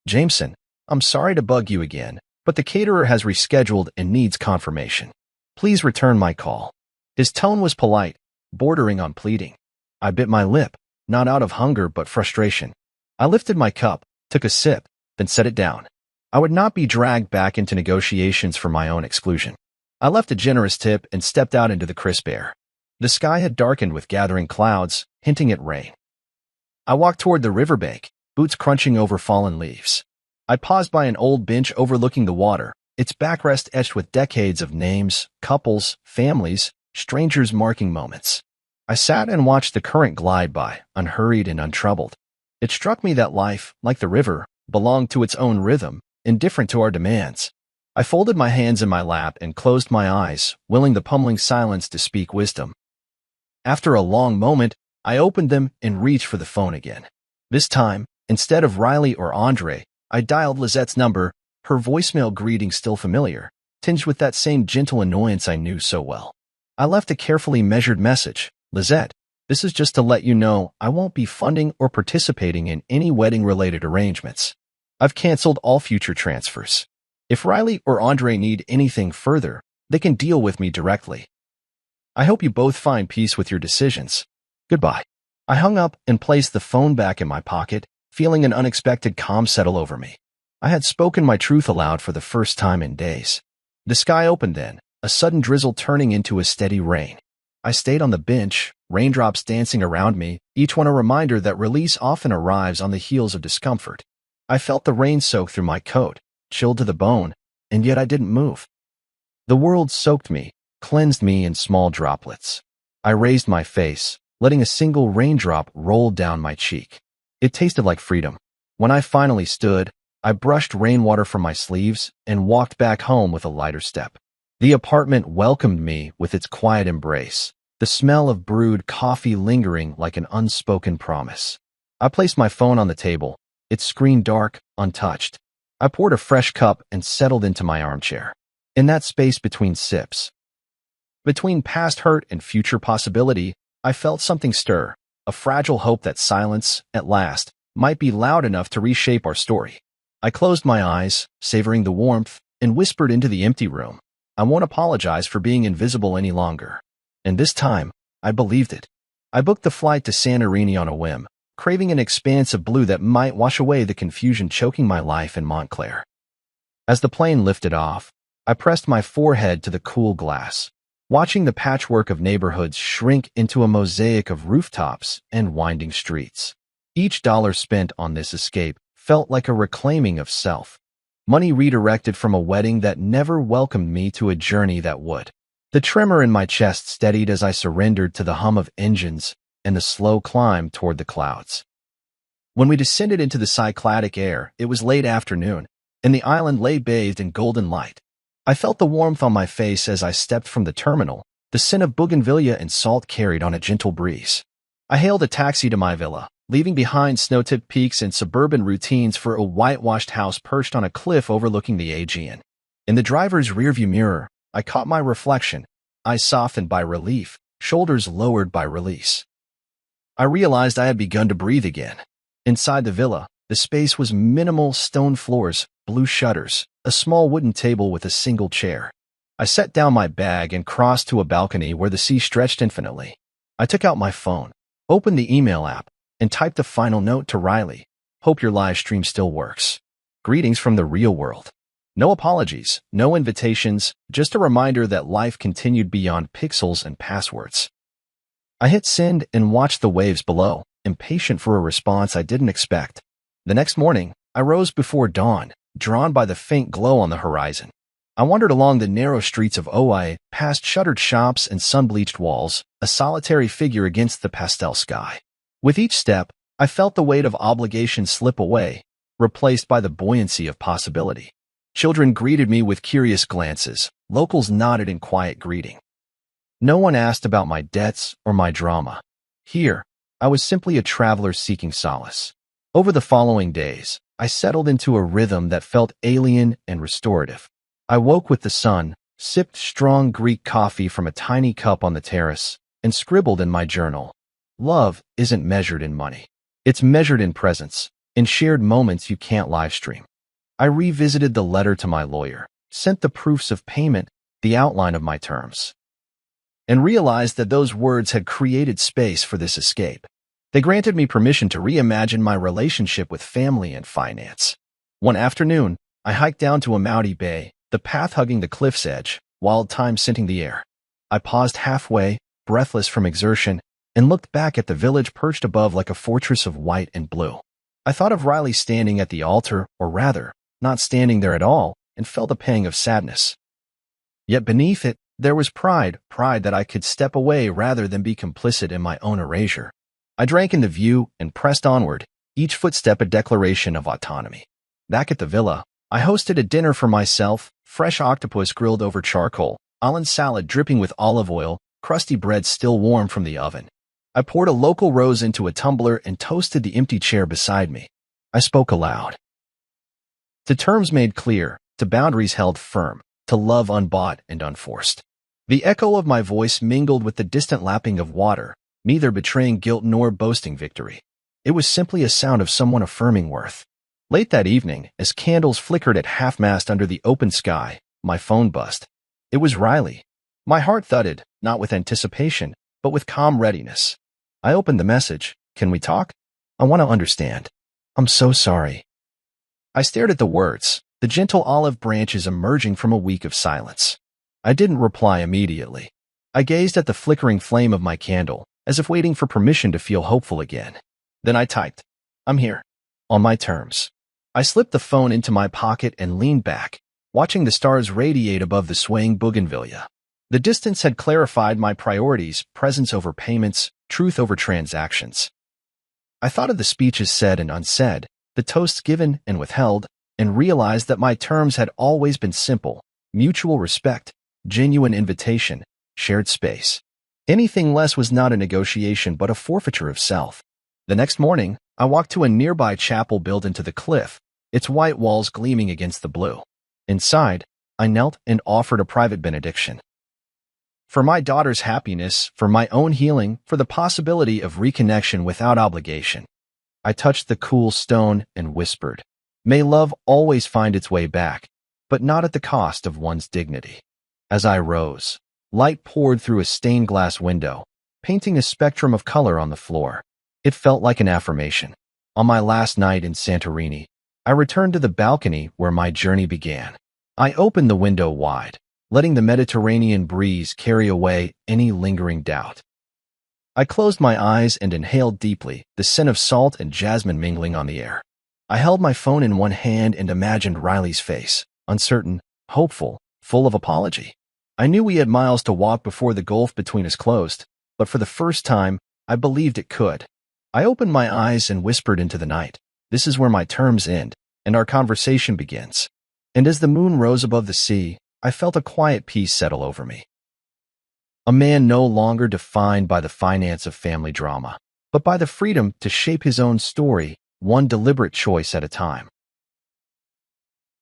Jameson, I'm sorry to bug you again, but the caterer has rescheduled and needs confirmation. Please return my call." His tone was polite, bordering on pleading. I bit my lip, not out of hunger but frustration. I lifted my cup, took a sip, then set it down. I would not be dragged back into negotiations for my own exclusion. I left a generous tip and stepped out into the crisp air. The sky had darkened with gathering clouds, hinting at rain. I walked toward the riverbank, boots crunching over fallen leaves. I paused by an old bench overlooking the water, its backrest etched with decades of names, couples, families, strangers marking moments. I sat and watched the current glide by, unhurried and untroubled. It struck me that life, like the river, belonged to its own rhythm, indifferent to our demands. I folded my hands in my lap and closed my eyes, willing the pummeling silence to speak wisdom. After a long moment, I opened them and reached for the phone again. This time, instead of Riley or Andre, I dialed Lizette's number, her voicemail greeting still familiar, tinged with that same gentle annoyance I knew so well. I left a carefully measured message. "Lizette, this is just to let you know I won't be funding or participating in any wedding-related arrangements. I've canceled all future transfers. If Riley or Andre need anything further, they can deal with me directly. I hope you both find peace with your decisions. Goodbye." I hung up and placed the phone back in my pocket, feeling an unexpected calm settle over me. I had spoken my truth aloud for the first time in days. The sky opened then, a sudden drizzle turning into a steady rain. I stayed on the bench, raindrops dancing around me, each one a reminder that release often arrives on the heels of discomfort. I felt the rain soak through my coat, chilled to the bone, and yet I didn't move. The world soaked me, cleansed me in small droplets. I raised my face, letting a single raindrop roll down my cheek. It tasted like freedom. When I finally stood, I brushed rainwater from my sleeves and walked back home with a lighter step. The apartment welcomed me with its quiet embrace, the smell of brewed coffee lingering like an unspoken promise. I placed my phone on the table, its screen dark, untouched. I poured a fresh cup and settled into my armchair. In that space between sips, between past hurt and future possibility, I felt something stir, a fragile hope that silence, at last, might be loud enough to reshape our story. I closed my eyes, savoring the warmth, and whispered into the empty room. I won't apologize for being invisible any longer. And this time, I believed it. I booked the flight to Santorini on a whim, craving an expanse of blue that might wash away the confusion choking my life in Montclair. As the plane lifted off, I pressed my forehead to the cool glass, watching the patchwork of neighborhoods shrink into a mosaic of rooftops and winding streets. Each dollar spent on this escape felt like a reclaiming of self. Money redirected from a wedding that never welcomed me to a journey that would. The tremor in my chest steadied as I surrendered to the hum of engines and the slow climb toward the clouds. When we descended into the Cycladic air, it was late afternoon, and the island lay bathed in golden light. I felt the warmth on my face as I stepped from the terminal, the scent of bougainvillea and salt carried on a gentle breeze. I hailed a taxi to my villa, leaving behind snow-tipped peaks and suburban routines for a whitewashed house perched on a cliff overlooking the Aegean. In the driver's rearview mirror, I caught my reflection, eyes softened by relief, shoulders lowered by release. I realized I had begun to breathe again. Inside the villa, the space was minimal: stone floors, blue shutters, a small wooden table with a single chair. I set down my bag and crossed to a balcony where the sea stretched infinitely. I took out my phone, opened the email app, and typed a final note to Riley. Hope your live stream still works. Greetings from the real world. No apologies, no invitations, just a reminder that life continued beyond pixels and passwords. I hit send and watched the waves below, impatient for a response I didn't expect. The next morning, I rose before dawn, drawn by the faint glow on the horizon. I wandered along the narrow streets of Oahe, past shuttered shops and sun-bleached walls, a solitary figure against the pastel sky. With each step, I felt the weight of obligation slip away, replaced by the buoyancy of possibility. Children greeted me with curious glances. Locals nodded in quiet greeting. No one asked about my debts or my drama. Here, I was simply a traveler seeking solace. Over the following days, I settled into a rhythm that felt alien and restorative. I woke with the sun, sipped strong Greek coffee from a tiny cup on the terrace, and scribbled in my journal. Love isn't measured in money. It's measured in presence, in shared moments you can't livestream. I revisited the letter to my lawyer, sent the proofs of payment, the outline of my terms, and realized that those words had created space for this escape. They granted me permission to reimagine my relationship with family and finance. One afternoon, I hiked down to Amauti Bay, the path hugging the cliff's edge, wild thyme scenting the air. I paused halfway, breathless from exertion, and looked back at the village perched above like a fortress of white and blue. I thought of Riley standing at the altar, or rather, not standing there at all, and felt a pang of sadness. Yet beneath it, there was pride that I could step away rather than be complicit in my own erasure. I drank in the view and pressed onward, each footstep a declaration of autonomy. Back at the villa, I hosted a dinner for myself, fresh octopus grilled over charcoal, island salad dripping with olive oil, crusty bread still warm from the oven. I poured a local rose into a tumbler and toasted the empty chair beside me. I spoke aloud. To terms made clear, to boundaries held firm, to love unbought and unforced. The echo of my voice mingled with the distant lapping of water, neither betraying guilt nor boasting victory. It was simply a sound of someone affirming worth. Late that evening, as candles flickered at half-mast under the open sky, my phone buzzed. It was Riley. My heart thudded, not with anticipation, but with calm readiness. I opened the message. Can we talk? I want to understand. I'm so sorry. I stared at the words, the gentle olive branches emerging from a week of silence. I didn't reply immediately. I gazed at the flickering flame of my candle, as if waiting for permission to feel hopeful again. Then I typed, I'm here. On my terms. I slipped the phone into my pocket and leaned back, watching the stars radiate above the swaying bougainvillea. The distance had clarified my priorities: presence over payments, truth over transactions. I thought of the speeches said and unsaid, the toasts given and withheld, and realized that my terms had always been simple: mutual respect, genuine invitation, shared space. Anything less was not a negotiation but a forfeiture of self. The next morning, I walked to a nearby chapel built into the cliff, its white walls gleaming against the blue. Inside, I knelt and offered a private benediction. For my daughter's happiness, for my own healing, for the possibility of reconnection without obligation. I touched the cool stone and whispered, may love always find its way back, but not at the cost of one's dignity. As I rose, light poured through a stained glass window, painting a spectrum of color on the floor. It felt like an affirmation. On my last night in Santorini, I returned to the balcony where my journey began. I opened the window wide, letting the Mediterranean breeze carry away any lingering doubt. I closed my eyes and inhaled deeply, the scent of salt and jasmine mingling on the air. I held my phone in one hand and imagined Riley's face, uncertain, hopeful, full of apology. I knew we had miles to walk before the gulf between us closed, but for the first time, I believed it could. I opened my eyes and whispered into the night, "This is where my terms end, and our conversation begins." And as the moon rose above the sea, I felt a quiet peace settle over me. A man no longer defined by the finance of family drama, but by the freedom to shape his own story, one deliberate choice at a time.